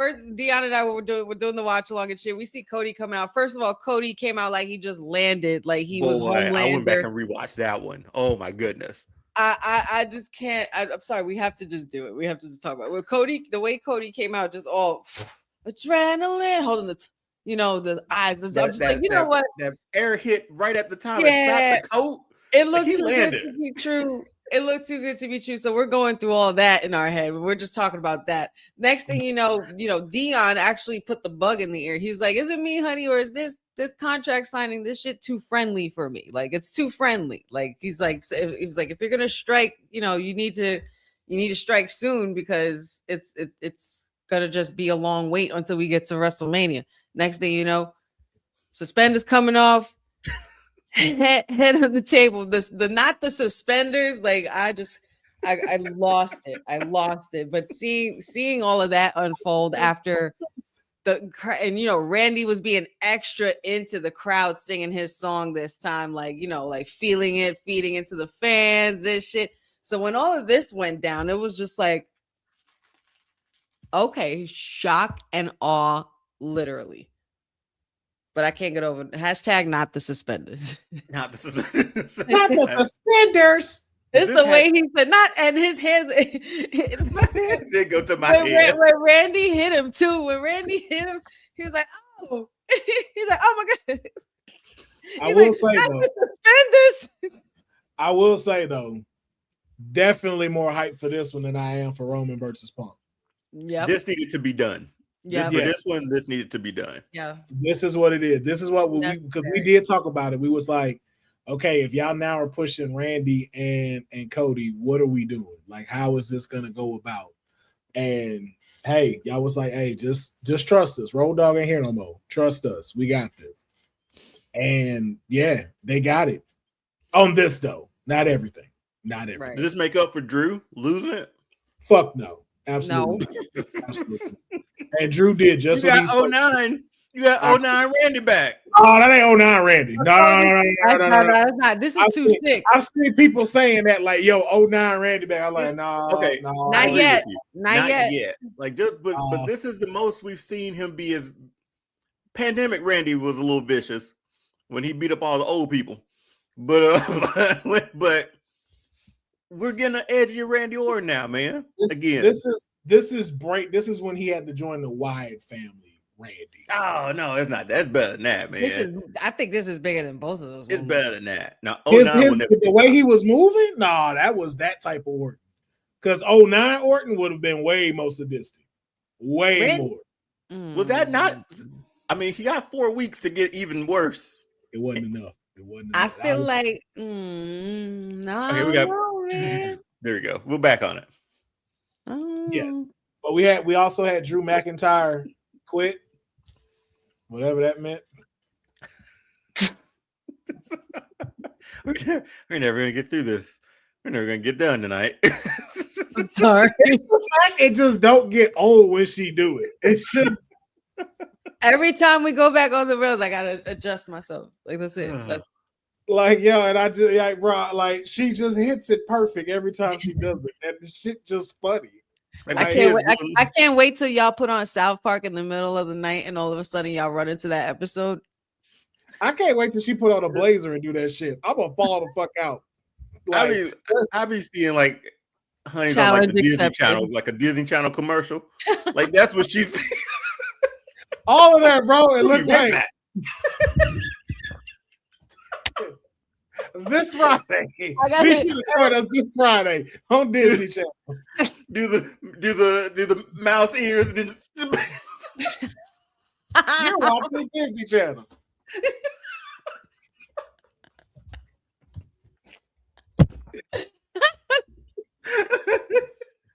Deonne and I we're doing the watch along and shit. We see Cody coming out. First of all, Cody came out like he just landed, like he was Homelander. I went back and rewatched that one. Oh my goodness. I just can't. I'm sorry. We have to just do it. We have to just talk about it. The way Cody came out, just all adrenaline, holding the eyes. I'm just like, what? That air hit right at the time. Yeah. The coat. It looked too good to be true. It looked too good to be true. So we're going through all that in our head. We're just talking about that. Next thing Deonne actually put the bug in the ear. He was like, "Is it me, honey, or is this contract signing this shit too friendly for me? Like it's too friendly." Like he was like, if you're gonna strike, you need to strike soon because it's gonna just be a long wait until we get to WrestleMania. Next thing you know, suspenders coming off. Head on the table. Not the suspenders. Like I lost it. I lost it. But seeing all of that unfold after Randy was being extra into the crowd singing his song this time, like feeling it, feeding into the fans and shit. So when all of this went down, it was just like, Okay, shock and awe, literally. But I can't get over hashtag not the suspenders. Not the suspenders. Not the suspenders. It's the way he said not, and his hands. My hands did go to my head. When Randy hit him too. When Randy hit him, he was like, "Oh," he's like, "Oh my god." I will say though, suspenders. I will say though, definitely more hype for this one than I am for Roman versus Punk. Yeah, this needed to be done. Yeah, for this one, this needed to be done. Yeah, this is what it is. This is what because we did talk about it. We was like, okay, if y'all now are pushing Randy and Cody, what are we doing? Like, how is this gonna go about? And hey, y'all was like, hey, just trust us. Road Dogg ain't here no more. Trust us. We got this. And yeah, they got it. On this though, not everything. Not everything. Right. Does this make up for Drew losing it? Fuck no. Absolutely. No. Absolutely. And Drew did just you what got 09. You got 09 Randy back. Oh, that ain't 09 Randy. No. That's not. This is 2-6. I've seen people saying that, like, yo, 09 Randy back. I'm like, no. Okay. No, not yet. Not yet. Like, just, but this is the most we've seen him be. As pandemic Randy was a little vicious when he beat up all the old people. But we're getting an edgier Randy Orton now, man. This is when he had to join the Wyatt family. Randy. Oh no, it's not. That's better than that, man. I think this is bigger than both of those. It's better than that. Now, the way he was moving, that was that type of Orton. Because 09 Orton would have been way more sadistic, way more. Was that not? I mean, he got 4 weeks to get even worse. It wasn't enough. I feel like no. Okay, we got. There we go. We're back on it. Yes, but we also had Drew McIntyre quit. Whatever that meant. We're never gonna get through this. We're never gonna get done tonight. I'm sorry. It's the fact it just don't get old when she do it. It's just every time we go back on the rails, I gotta adjust myself. Like that's it. Like and I just like bro, like she just hits it perfect every time she does it, and the shit just funny. I can't wait till y'all put on South Park in the middle of the night and all of a sudden y'all run into that episode. I can't wait till she put on a blazer and do that shit. I'm gonna fall the fuck out. Like, I be seeing like Honey's on like the Disney Channel, like a Disney Channel commercial. Like that's what she's all of that, bro. It looked like this Friday. Be sure to join us this Friday on Disney Channel. Do the mouse ears and then you're watching Disney Channel.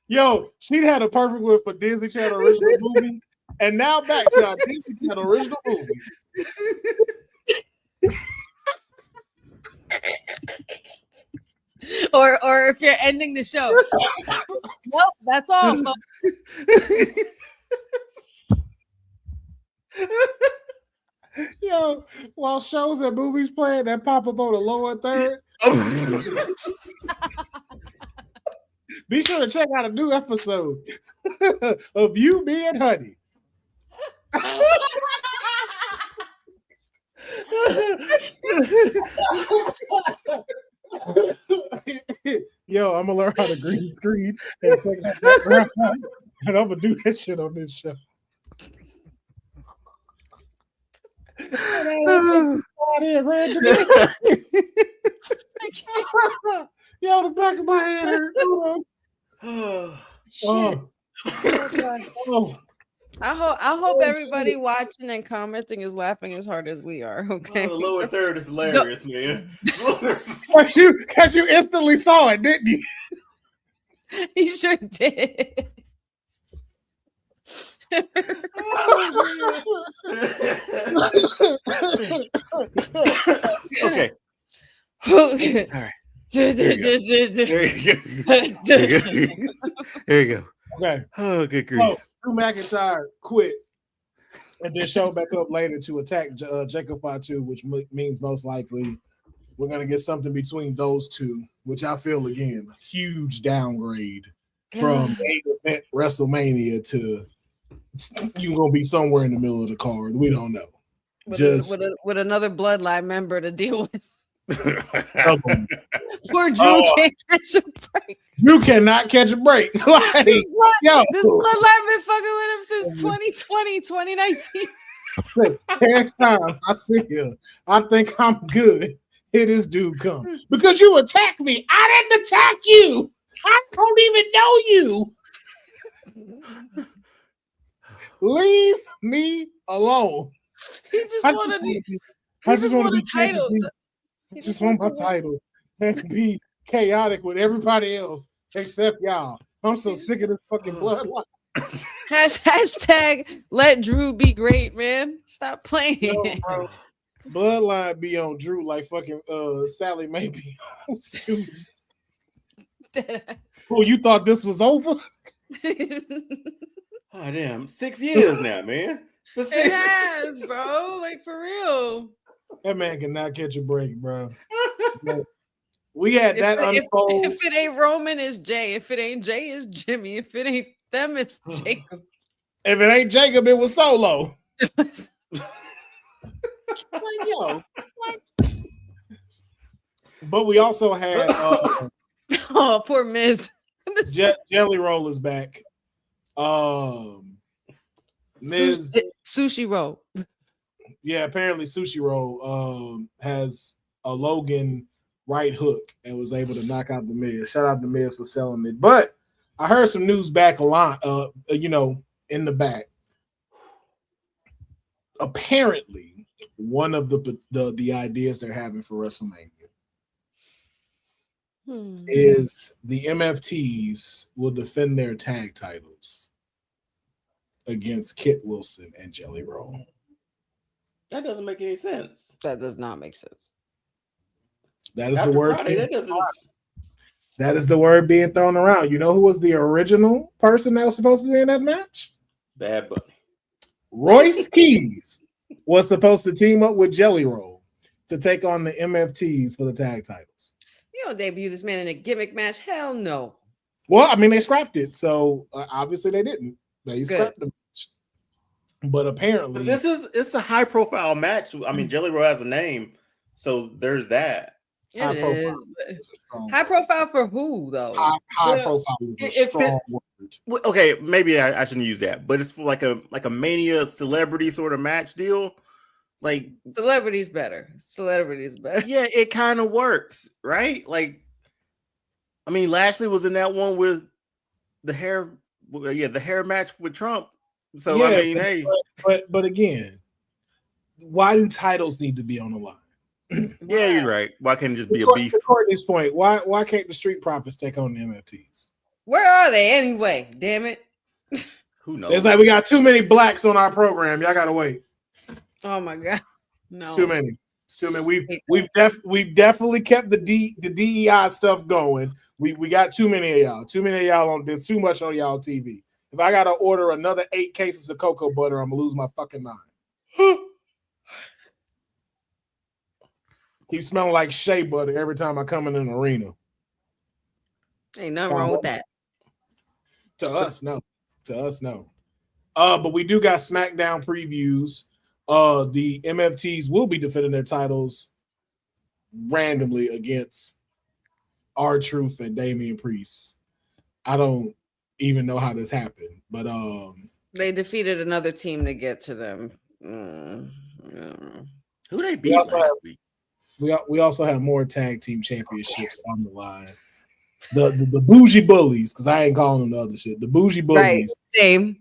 Yo, she'd had a perfect one for Disney Channel original movie, and now back to our Disney Channel original movie. Or if you're ending the show. Nope, that's all, folks. Yo, while shows and movies playing, that pop up on the lower third. Be sure to check out a new episode of You, Me, and Honey. Yo, I'm gonna learn how to green screen and take that background, and I'm gonna do that shit on this show. Yo, the back of my head hurt. I hope everybody watching and commenting is laughing as hard as we are. Okay. The lower third is hilarious, man. Because you instantly saw it, didn't you? He sure did. Okay. All right. There you go. Okay. Oh, good grief. Drew McIntyre quit and then showed back up later to attack Jacob Fatu, which means most likely we're going to get something between those two, which I feel, again, huge downgrade from main event WrestleMania to you gonna be somewhere in the middle of the card. We don't know. With another bloodline member to deal with. Poor Drew can't catch a break. Drew cannot catch a break. Like, this bloodline been fucking with him since 2020, 2019. Next time I see him, I think I'm good. Here this dude come. Because you attacked me. I didn't attack you. I don't even know you. Leave me alone. He just wanted a title. I just want my title and be chaotic with everybody else except y'all. I'm so sick of this fucking bloodline. Hashtag let Drew be great, man. Stop playing. No, bro. Bloodline be on Drew like fucking Sally Mae be on students. Oh, you thought this was over? Oh damn, 6 years now, man. It has, bro. Like for real. That man cannot catch a break, bro. We had that unfold. If it ain't Roman, it's Jay. If it ain't Jay, it's Jimmy. If it ain't them, it's Jacob. If it ain't Jacob, it was Solo. Like, yo, what? But we also had oh, poor Miz. Jelly Roll is back. Miz Sushi Roll. Yeah, apparently Sushi Roll has a Logan right hook and was able to knock out the Miz. Shout out to Miz for selling it. But I heard some news back a lot, in the back. Apparently, one of the ideas they're having for WrestleMania is the MFTs will defend their tag titles against Kit Wilson and Jelly Roll. That doesn't make any sense. That does not make sense. That is the word. That is the word being thrown around. You know who was the original person that was supposed to be in that match? Bad Bunny. Royce Keys was supposed to team up with Jelly Roll to take on the MFTs for the tag titles. You don't debut this man in a gimmick match. Hell no. Well, I mean, they scrapped it, so obviously they didn't. They scrapped the match. But apparently, it's a high profile match. I mean, Jelly Roll has a name, so there's that. It is. High profile for who though? High profile is a strong word. Okay, maybe I shouldn't use that, but it's for like a Mania celebrity sort of match deal. Like celebrity's better. Yeah, it kind of works, right? Like, I mean, Lashley was in that one with the hair match with Trump. So yeah, I mean, but again, why do titles need to be on the line? Yeah, you're right. Why can't it just be a beef? To Courtney's point, why can't the Street Profits take on the MFTs? Where are they anyway? Damn it! Who knows? It's like we got too many blacks on our program. Y'all gotta wait. Oh my god, no, it's too many. It's too many. We've definitely kept the DEI stuff going. We got too many of y'all. Too many of y'all on. There's too much on y'all TV. If I gotta order another 8 cases of cocoa butter, I'm gonna lose my fucking mind. Keep smelling like shea butter every time I come in an arena. Ain't nothing wrong with that. To us, no. But we do got SmackDown previews. The MFTs will be defending their titles randomly against R-Truth and Damian Priest. I don't even know how this happened, but they defeated another team to get to them. Who they beat last week? We also have more tag team championships on the line. The bougie bullies, because I ain't calling them the other shit. The bougie bullies, right, same,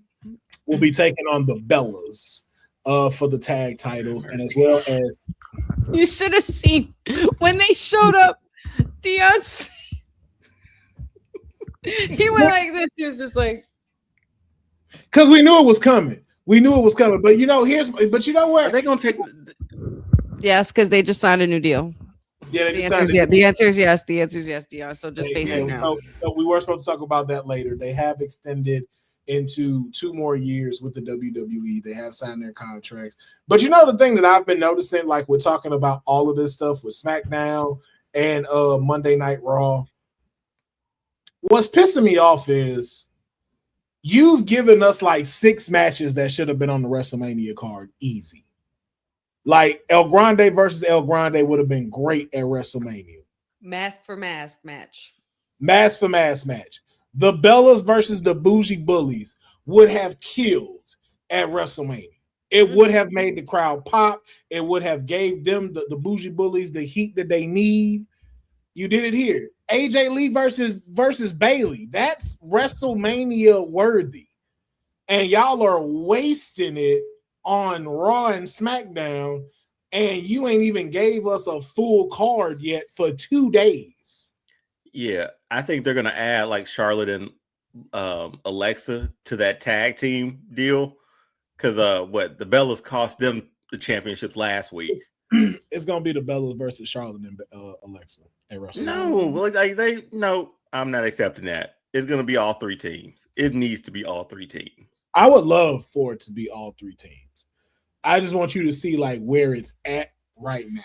will be taking on the Bellas for the tag titles, and as well as you should have seen when they showed up. Deonne's face. He went like this. He was just like, because we knew it was coming. But you know what? Are they gonna take? Yes, because they just signed a new deal. Yeah, the answer is yes. The answer is yes. Deonne. So just face it now. So we were supposed to talk about that later. They have extended into 2 more years with the WWE. They have signed their contracts. But you know the thing that I've been noticing, like we're talking about all of this stuff with SmackDown and Monday Night Raw. What's pissing me off is you've given us like 6 matches that should have been on the WrestleMania card easy. Like El Grande versus El Grande would have been great at WrestleMania. Mask for mask match. Mask for mask match. The Bellas versus the Bougie Bullies would have killed at WrestleMania. It would have made the crowd pop. It would have gave them the Bougie Bullies the heat that they need. You did it here. AJ Lee versus Bailey. That's WrestleMania worthy. And y'all are wasting it on Raw and SmackDown, and you ain't even gave us a full card yet for 2 days. Yeah, I think they're gonna add like Charlotte and Alexa to that tag team deal because the Bellas cost them the championships last week. It's gonna be the Bellas versus Charlotte and Alexa at WrestleMania. No, I'm not accepting that. It's gonna be all 3 teams. It needs to be all 3 teams. I would love for it to be all 3 teams. I just want you to see like where it's at right now.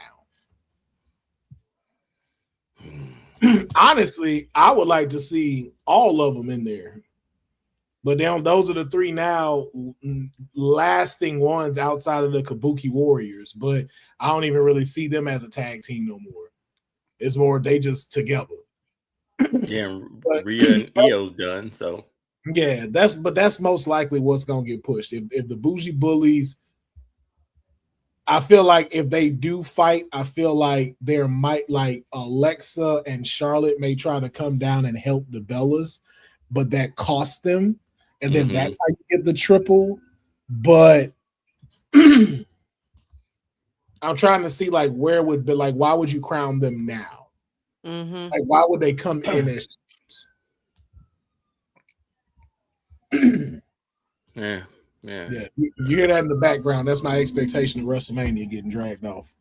Honestly, I would like to see all of them in there. But then those are the 3 now lasting ones outside of the Kabuki Warriors. But I don't even really see them as a tag team no more. It's more they just together. Yeah, Rhea and Io's done. So yeah, that's most likely what's gonna get pushed. If the Bougie Bullies, I feel like if they do fight, I feel like there might like Alexa and Charlotte may try to come down and help the Bellas, but that costs them. And then that's how you get the triple. But I'm trying to see like where would be like why would you crown them now? Like why would they come in as yeah. You hear that in the background. That's my expectation of WrestleMania getting dragged off.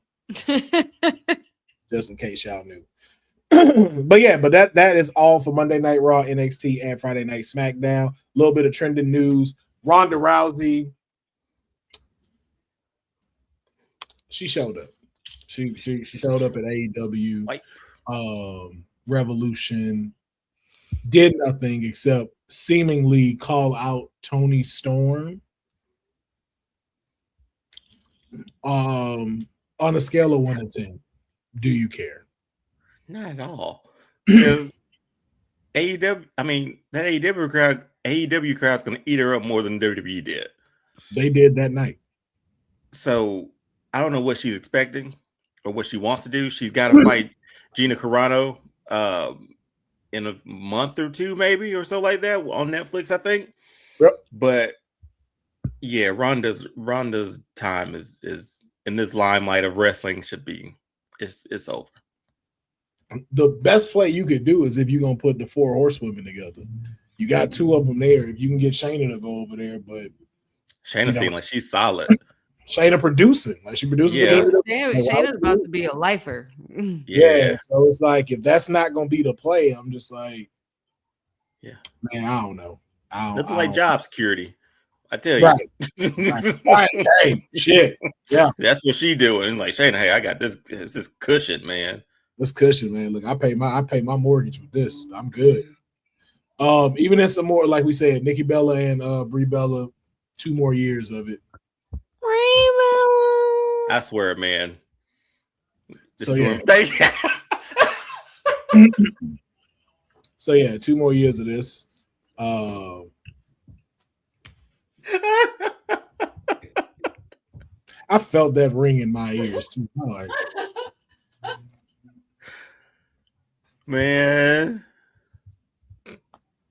Just in case y'all knew. But that is all for Monday Night Raw, NXT, and Friday Night SmackDown. A little bit of trending news. Ronda Rousey, she showed up. She showed up at AEW, Revolution. Did nothing except seemingly call out Tony Storm. On a scale of 1 to 10, do you care? Not at all. Because AEW, I mean, that AEW crowd's going to eat her up more than WWE did. They did that night. So I don't know what she's expecting or what she wants to do. She's got to fight Gina Carano in a month or 2, maybe, or so like that on Netflix, I think. Yep. But yeah, Ronda's time is in this limelight of wrestling should be it's over. The best play you could do is if you're gonna put the 4 horsewomen together. You got 2 of them there. If you can get Shayna to go over there, but Shayna seems like she's solid. Shayna producing, like she producing. Yeah. Shayna's about to be a lifer. Yeah, so it's like if that's not gonna be the play, I'm just like, yeah, man, I don't know. Nothing like job security. I tell you, right. Hey, shit, yeah, that's what she doing. Like Shayna, hey, I got this cushion, man. This cushion, man. Look, I pay my mortgage with this. I'm good. Even in some more, like we said, Nikki Bella and Brie Bella, 2 more years of it. I swear, man. So yeah. So yeah, 2 more years of this. I felt that ring in my ears too. Like, man,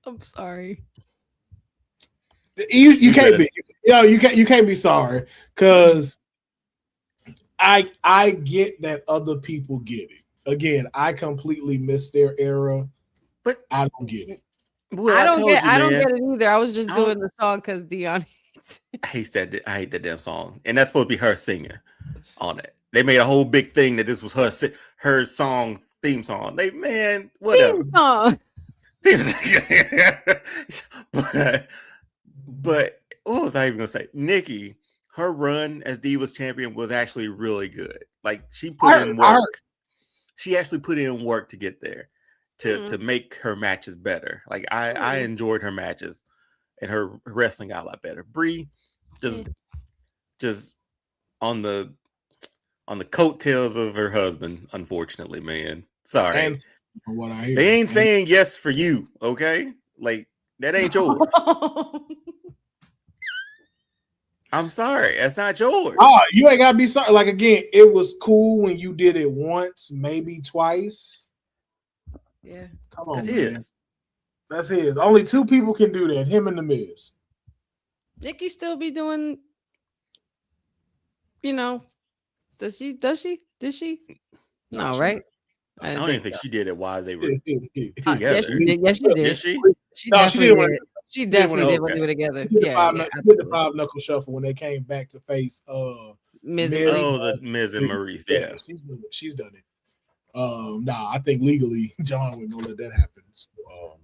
I'm sorry. You can't be, you can't be sorry because I get that other people get it. Again, I completely missed their era, but I don't get it. Well, I don't get it either. I was just doing the song because Deonne hates it. I hate that damn song, and that's supposed to be her singing on it. They made a whole big thing that this was her song theme song. Whatever theme song. But what was I even gonna say? Nikki, her run as Divas champion was actually really good. Like she put in work. She actually put in work to get there. to make her matches better. Like I enjoyed her matches, and her wrestling got a lot better. Brie just on the coattails of her husband, unfortunately, man. Sorry. And from what I hear, they ain't saying yes for you, okay? Like that ain't yours. I'm sorry, that's not yours. Oh, you ain't gotta be sorry. Like again, it was cool when you did it once, maybe twice. Yeah, come on, man. That's his. Only 2 people can do that. Him and the Miz. Nikki still be doing. You know, does she? Did she? No, right? I don't even think she did it while they were together. Yes, she did. Yes, she did. Did she? She definitely did. She definitely did when they were together. She did the 5 knuckle shuffle when they came back to face Miz. The Miz and Maurice. Yeah, she's done it. Nah, I think legally John would gonna let that happen. So,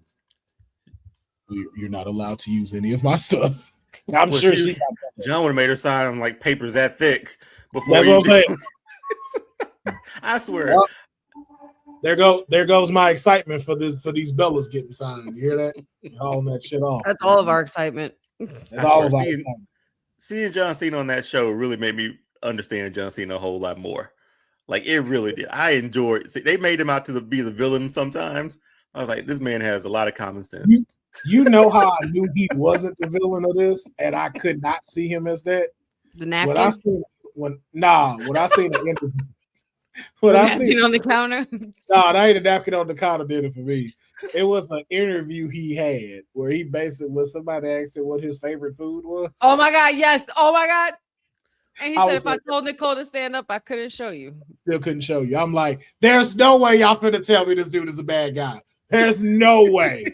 you're not allowed to use any of my stuff. I'm sure John would have made her sign on like papers that thick before. That's what I'm saying. I swear. Well, there goes my excitement for these Bellas getting signed. You hear that? Hauling that shit off. That's all of our excitement. That's all of our excitement. Seeing John Cena on that show really made me understand John Cena a whole lot more. Like it really did. I enjoyed. They made him out to be the villain sometimes. I was like, this man has a lot of common sense. You know how I knew he wasn't the villain of this, and I could not see him as that. The napkin. When I seen the interview. What I seen on the counter? No, that ain't a napkin on the counter did it for me. It was an interview he had where he basically when somebody asked him what his favorite food was. Oh my God, yes. Oh my God. And he said if I told Nicole to stand up, I couldn't show you. Still couldn't show you. I'm like, there's no way y'all finna tell me this dude is a bad guy. There's no way.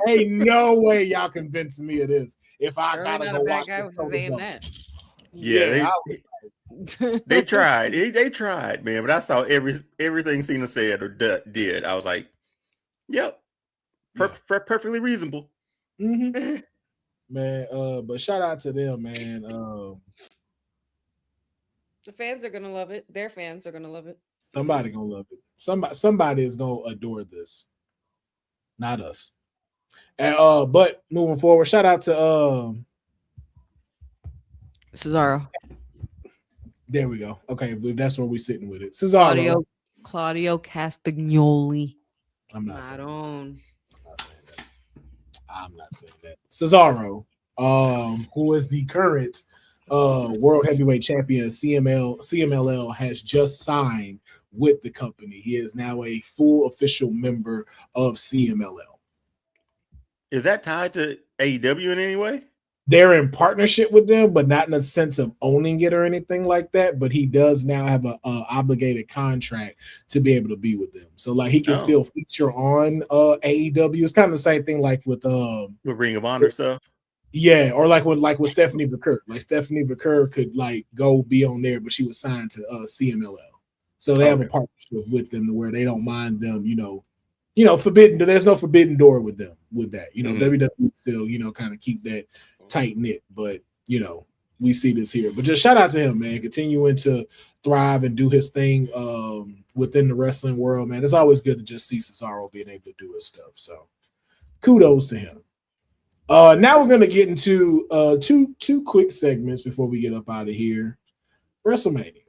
Ain't no way y'all convincing me of this. If I gotta go watch that. Yeah, they tried. They tried, man. But I saw everything Cena said or did. I was like, yep, perfectly reasonable. Mm-hmm. Man, but shout out to them, man. The fans are gonna love it. Their fans are gonna love it. Somebody gonna love it. Somebody is gonna adore this. Not us. And but moving forward, shout out to Cesaro. There we go. Okay, that's where we're sitting with it. Cesaro. Claudio Castagnoli. I'm not saying that. I'm not saying that. Cesaro, who is the current world heavyweight champion, CMLL, has just signed with the company. He is now a full official member of CMLL. Is that tied to AEW in any way? They're in partnership with them, but not in a sense of owning it or anything like that. But he does now have a obligated contract to be able to be with them. So like he can still feature on AEW. It's kind of the same thing like with Ring of Honor stuff. Yeah, or like with Stephanie McCurk. Like Stephanie McCurk could like go be on there, but she was signed to CMLL. So they have a partnership with them to where they don't mind them, forbidden. There's no forbidden door with them with that. WWE still, kind of keep that tight knit, but we see this here. But just shout out to him, man, continuing to thrive and do his thing within the wrestling world, man. It's always good to just see Cesaro being able to do his stuff. So kudos to him. Now we're gonna get into two quick segments before we get up out of here. WrestleMania.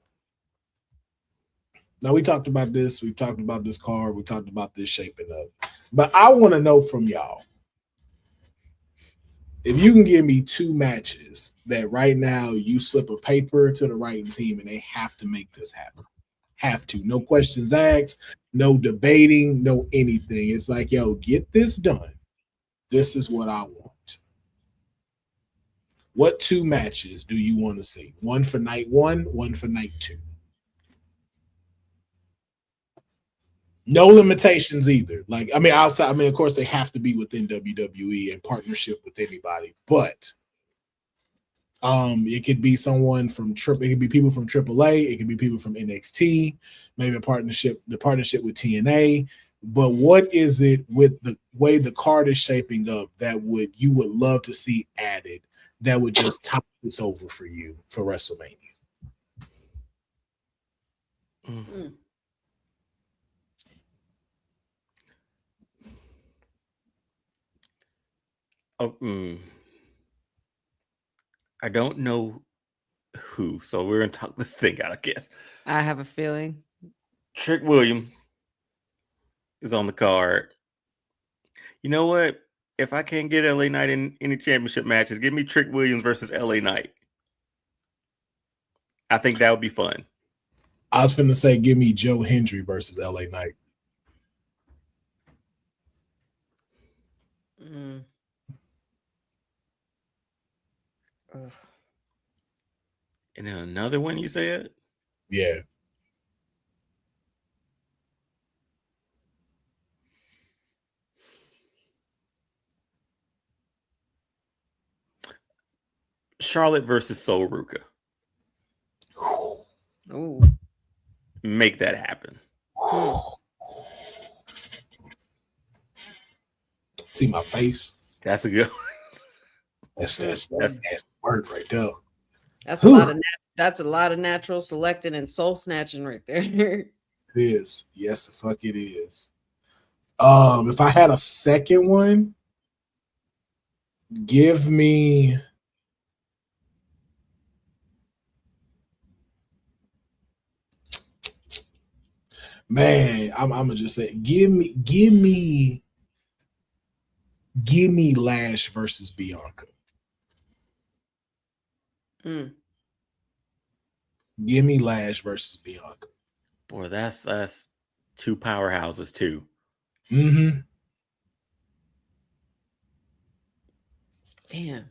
Now we talked about this, we talked about this card, we talked about this shaping up. But I want to know from y'all, if you can give me 2 matches that right now you slip a paper to the writing team and they have to make this happen. Have to. No questions asked, no debating, no anything. It's like, yo, get this done. This is what I want. What 2 matches do you want to see? One for night 1, one for night 2. No limitations either. Outside. Of course, they have to be within WWE in partnership with anybody. But it could be someone from it could be people from AAA. It could be people from NXT. Maybe the partnership with TNA. But what is it with the way the card is shaping up that you would love to see added that would just top this over for you for WrestleMania? I don't know who, so we're gonna talk this thing out, I guess. I have a feeling Trick Williams is on the card. You know what? If I can't get LA Knight in any championship matches, give me Trick Williams versus LA Knight. I think that would be fun. I was finna say, give me Joe Hendry versus LA Knight. And then another one you said? Yeah. Charlotte versus Sol Ruka. Ooh. Make that happen. See my face? That's a good. That's word right there. That's a lot of natural selecting and soul snatching right there. It is. Yes, the fuck it is. If I had a second one, give me man, I'm gonna just say give me Lash versus Bianca. Give me Lash versus Bianca. Boy, that's two powerhouses too. Mm-hmm. Damn.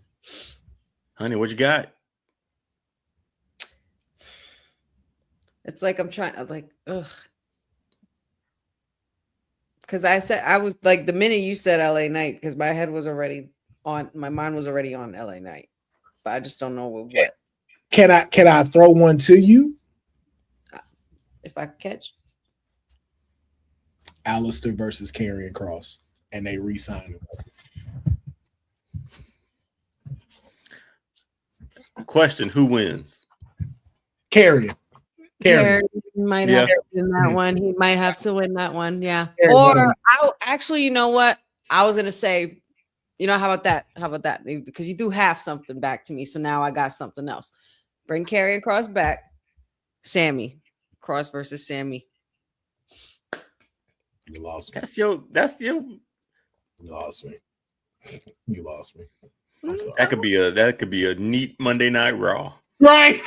Honey, what you got? It's like I'm trying, ugh. Because I was like, the minute you said LA Knight, because my mind was already on LA Knight, but I just don't know what. Can I throw one to you? If I catch Alistair versus Karrion Kross, and they re-sign him. Question: who wins? Karrion might have to win that one. He might have to win that one. Yeah. Or actually, you know what? I was gonna say, how about that? How about that? Because you do have something back to me, so now I got something else. Bring Karrion Kross back. Sammy. Kross versus Sammy. You lost me. You lost me. You lost me. I'm sorry. That could be a neat Monday Night Raw. Right.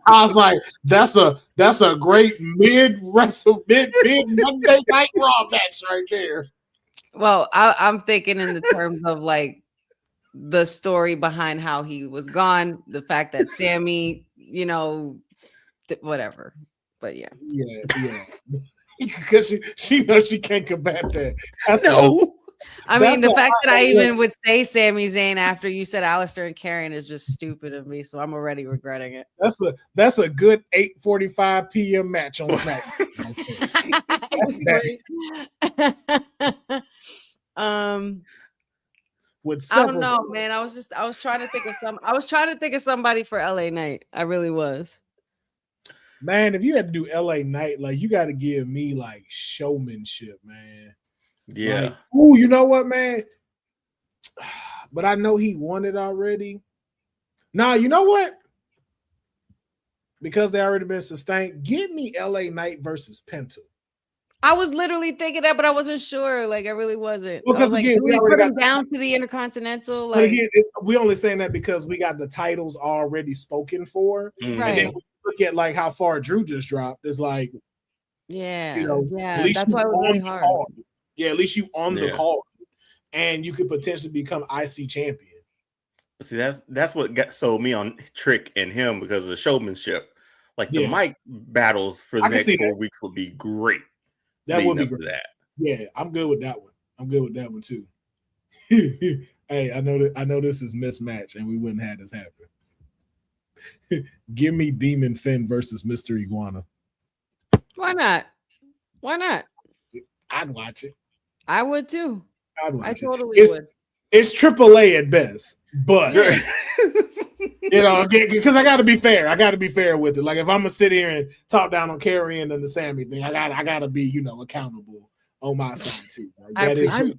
I was like, that's a great mid Monday Night Raw match right there. Well, I'm thinking in the terms of like the story behind how he was gone, the fact that Sammy, whatever. But yeah. Because she knows she can't combat that. I mean, the fact that I even would say Sami Zayn after you said Alistair and Karrion is just stupid of me, so I'm already regretting it. That's a good 8:45 p.m. match on SmackDown. I don't know, man. I was trying to think of somebody for LA Knight. I really was. Man, if you had to do LA Knight, like you got to give me like showmanship, man. Yeah. Like, ooh, you know what, man? But I know he won it already. Nah, you know what? Because they already been sustained, give me LA Knight versus Penta. I was literally thinking that, but I wasn't sure. Like, I really wasn't. Because again, we put him down to the Intercontinental. Like, again, we only saying that because we got the titles already spoken for. Right. And then we look at like how far Drew just dropped. It's like, yeah, that's why it was really hard. Yeah, at least you on the call, and you could potentially become IC champion. See, that's what sold me on Trick and him because of the showmanship. Like the mic battles for the next 4 weeks would be great. That would be great. Yeah, I'm good with that one. I'm good with that one too. Hey, I know this is mismatch, and we wouldn't have this happen. Give me Demon Finn versus Mr. Iguana. Why not? Why not? I'd watch it. I would too. I totally would. It's AAA at best, but because I got to be fair. I got to be fair with it. Like if I'm gonna sit here and talk down on Karrion and the Sammy thing, I got to be accountable on my side too. Like,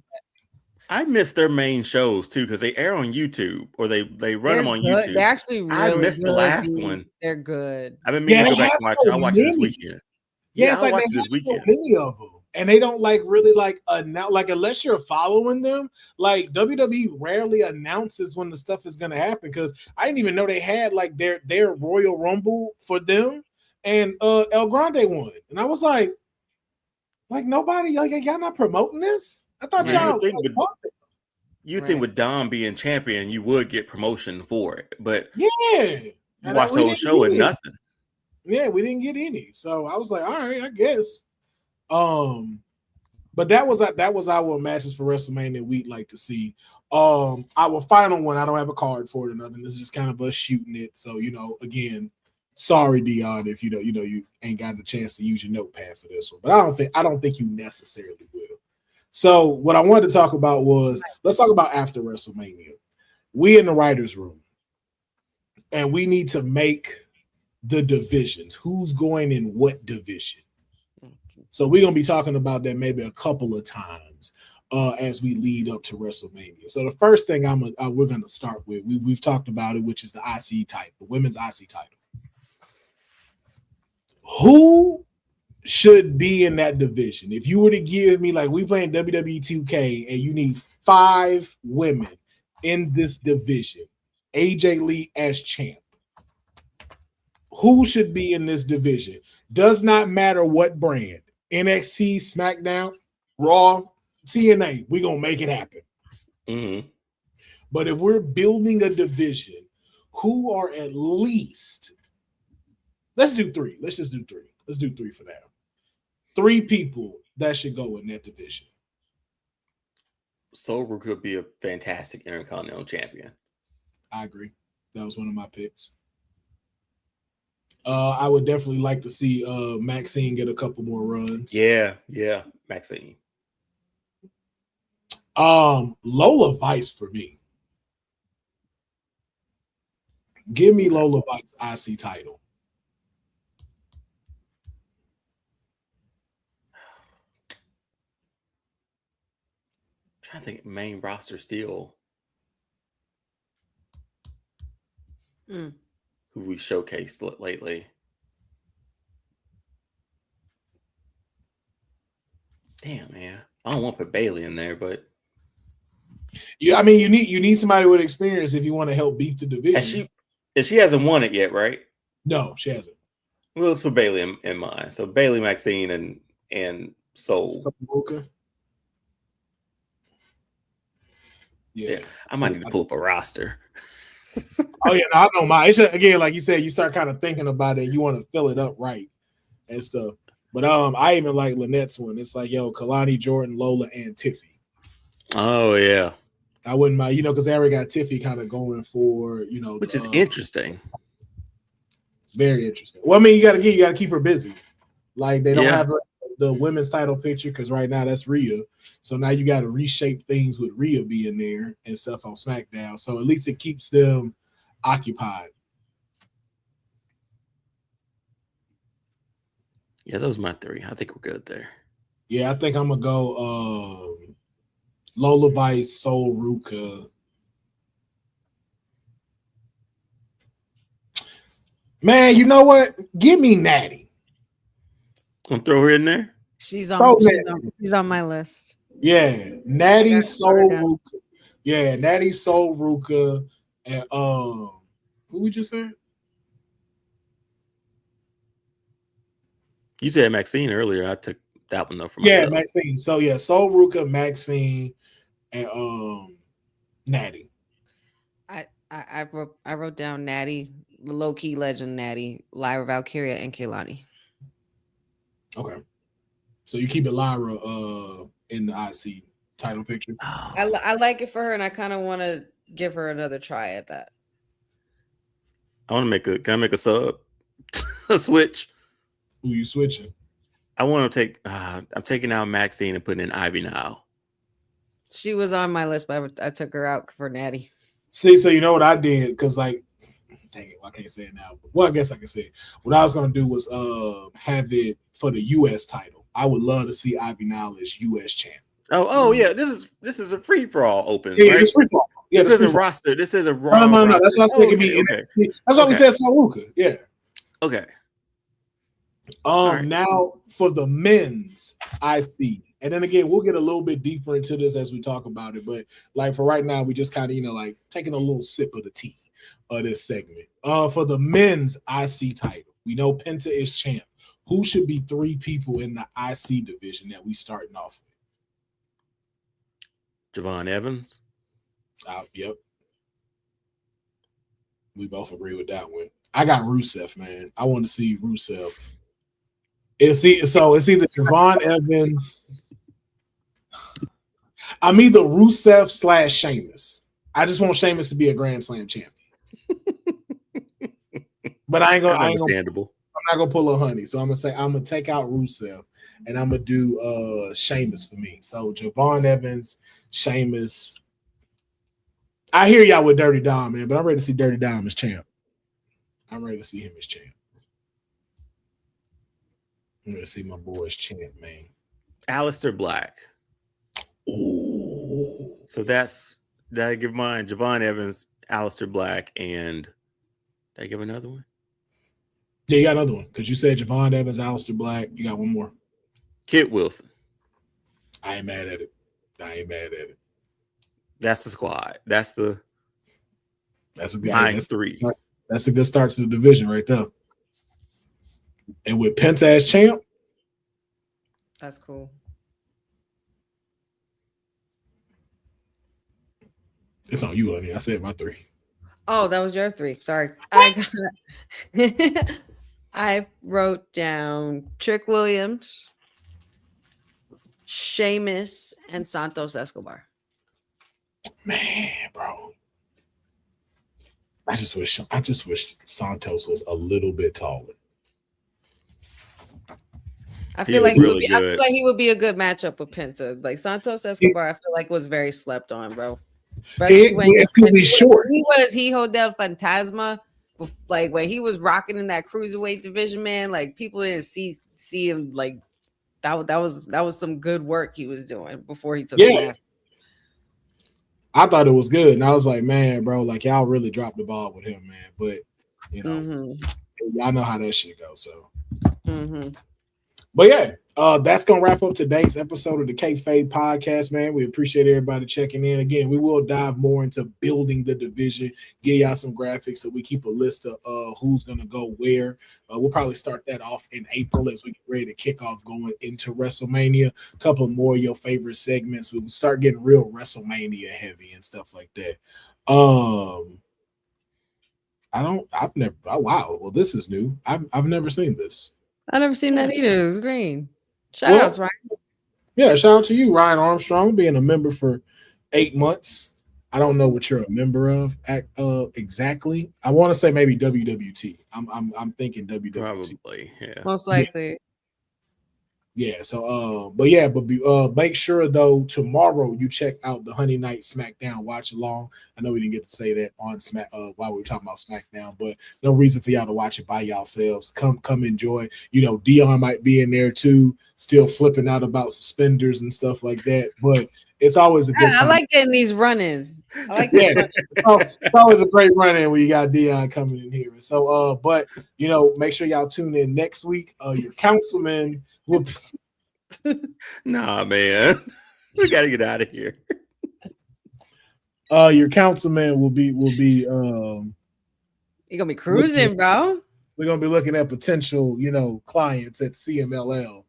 I miss their main shows too because they air on YouTube or they run them on YouTube. They're actually really I missed good, the last dude. one. They're good. I've been meaning to go back and watch. I'll watch it this weekend. Yeah, it's like they have so many of them, and they don't like really like announce. Like unless you're following them, like WWE rarely announces when the stuff is gonna happen. Because I didn't even know they had like their Royal Rumble for them, and El Grande won, and I was like nobody, like y'all not promoting this. I thought y'all. You think with Dom being champion, you would get promotion for it, but yeah, you watch the whole show and nothing. Yeah, we didn't get any, so I was like, all right, I guess. But that was our matches for WrestleMania we'd like to see. Our final one, I don't have a card for it or nothing. This is just kind of us shooting it. So again, sorry, Deonne, if you ain't got the chance to use your notepad for this one. But I don't think you necessarily will. So what I wanted to talk about was, let's talk about after WrestleMania. We in the writers' room, and we need to make the divisions. Who's going in what division? So we're gonna be talking about that maybe a couple of times as we lead up to WrestleMania. So the first thing we're gonna start with, we've talked about it, which is the IC title, the women's IC title. Who should be in that division? If you were to give me, like, we playing WWE 2K and you need 5 women in this division, AJ Lee as champ, who should be in this division? Does not matter what brand. NXT, SmackDown, Raw, TNA, we're going to make it happen. Mm-hmm. But if we're building a division, who are at least, let's do 3. Let's just do 3. Let's do 3 for now. 3 people that should go in that division. Sober could be a fantastic Intercontinental champion. I agree. That was one of my picks. I would definitely like to see Maxine get a couple more runs. Yeah, Maxine. Lola Vice for me. Give me Lola Vice IC title. I think main roster still who we showcased lately. Damn, man, I don't want to put Bailey in there, but yeah, I mean, you need somebody with experience if you want to help beef the division. And she hasn't won it yet, right? No, she hasn't. We'll put Bailey in mind. So Bailey, Maxine, and Soul. Yeah, I might need to pull up a roster. Oh yeah, no, I don't mind. It's just, again, like you said, you start kind of thinking about it. You want to fill it up right and stuff. But I even like Lynette's one. It's like, yo, Kalani, Jordan, Lola, and Tiffy. Oh yeah, I wouldn't mind, because they already got Tiffy kind of going for, which is interesting. Very interesting. Well, I mean, you got to keep her busy. Like they don't have the women's title picture because right now that's Rhea. So now you got to reshape things with Rhea being there and stuff on SmackDown. So at least it keeps them occupied. Yeah, those are my 3. I think we're good there. Yeah, I think I'm going to go Lola Vice, Soul Ruka. Man, you know what? Give me Natty. I'm throw her in there. She's on my list. Yeah, Natty, Soul Ruka. Yeah, Natty, Soul Ruka, and who we just said? You said Maxine earlier. I took that one though from myself. Yeah, Maxine. So yeah, Soul Ruka, Maxine, and Natty. I wrote down Natty, the low key legend Natty, Lyra Valkyria, and Kaylani. Okay, so you keep it Lyra in the IC title picture. I like it for her, and I kind of want to give her another try at that. I want to can I make a sub, a switch? Who you switching? I want to take. I'm taking out Maxine and putting in Ivy now. She was on my list, but I took her out for Natty. See, so you know what I did? Because dang it, I can't say it now. Well, I guess I can say it. What I was gonna do was have it for the U.S. title. I would love to see Ivy now as U.S. champ. Oh yeah. This is a free for all open. Yeah, right? it's free for all. Yeah, this is a roster. This is a raw. No. That's why I was thinking. Okay. That's why we said Saluka. Yeah. Okay. Now for the men's IC. And then again, we'll get a little bit deeper into this as we talk about it. But like for right now, we just kind of, like taking a little sip of the tea of this segment. For the men's IC title, we know Penta is champ. Who should be 3 people in the IC division that we starting off with? Javon Evans. Yep. We both agree with that one. I got Rusev, man. I want to see Rusev. It's either Javon Evans. I'm either Rusev / Sheamus. I just want Sheamus to be a Grand Slam champion. But I ain't gonna. Understandable. I'm not gonna pull a honey, so I'm gonna take out Rusev and I'm gonna do Sheamus for me. So Javon Evans, Sheamus. I hear y'all with Dirty Dom, man, but I'm ready to see Dirty Dom as champ. I'm ready to see him as champ. I'm ready to see my boy as champ, man. Aleister Black. Ooh. So did I give mine? Javon Evans, Aleister Black, and did I give another one? Yeah, you got another one because you said Javon Evans, Aleister Black. You got one more. Kit Wilson. I ain't mad at it. That's the squad. That's a good 3. That's a good start to the division right there. And with Penta as champ, that's cool. It's on you, honey. I said my 3. Oh, that was your 3. Sorry. I wrote down Trick Williams, Sheamus, and Santos Escobar. Man, bro. I just wish Santos was a little bit taller. I feel like he would be a good matchup with Penta. Like Santos Escobar, I feel like was very slept on, bro. Especially because he's short. He Hodel Fantasma. Like when he was rocking in that cruiserweight division, man. Like people didn't see him. Like that was some good work he was doing before he took the mask. I thought it was good, and I was like, man, bro, like y'all really dropped the ball with him, man. But y'all know how that shit goes. So. But yeah, that's gonna wrap up today's episode of the Kayfabe Podcast, man. We appreciate everybody checking in. Again, we will dive more into building the division, get y'all some graphics so we keep a list of who's gonna go where. We'll probably start that off in April as we get ready to kick off going into WrestleMania. A couple more of your favorite segments. We'll start getting real WrestleMania heavy and stuff like that. Wow. Well, this is new. I've never seen this. I've never seen that either. It was green. Shout out, Ryan. Yeah, shout out to you, Ryan Armstrong, being a member for 8 months. I don't know what you're a member of exactly. I want to say maybe WWT. I'm thinking WWT. Probably, yeah. Most likely. Yeah. So, but make sure though tomorrow you check out the Honey Night SmackDown watch along. I know we didn't get to say that on while we were talking about SmackDown, but no reason for y'all to watch it by yourselves. Come enjoy. Deonne might be in there too, still flipping out about suspenders and stuff like that. But it's always a good time. I like getting these run-ins. It's always a great run-in when you got Deonne coming in here. So, but make sure y'all tune in next week. Your councilman. Nah, man, we gotta get out of here. Your councilman will be you're gonna be cruising, bro. We're gonna be looking at potential clients at CMLL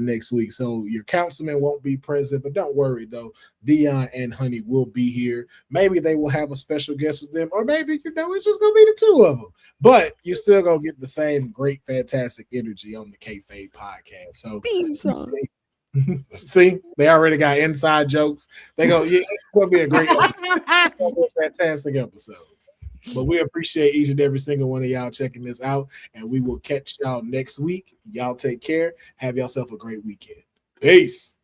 next week. So your councilman won't be present, but don't worry though, Deonne and Honey will be here. Maybe they will have a special guest with them, or maybe it's just gonna be the two of them. But you're still gonna get the same great, fantastic energy on the Kayfabe Podcast. So theme song. See, they already got inside jokes. They go, yeah, it's gonna be a great episode. Fantastic episode. But we appreciate each and every single one of y'all checking this out, and we will catch y'all next week. Y'all take care. Have yourself a great weekend. Peace.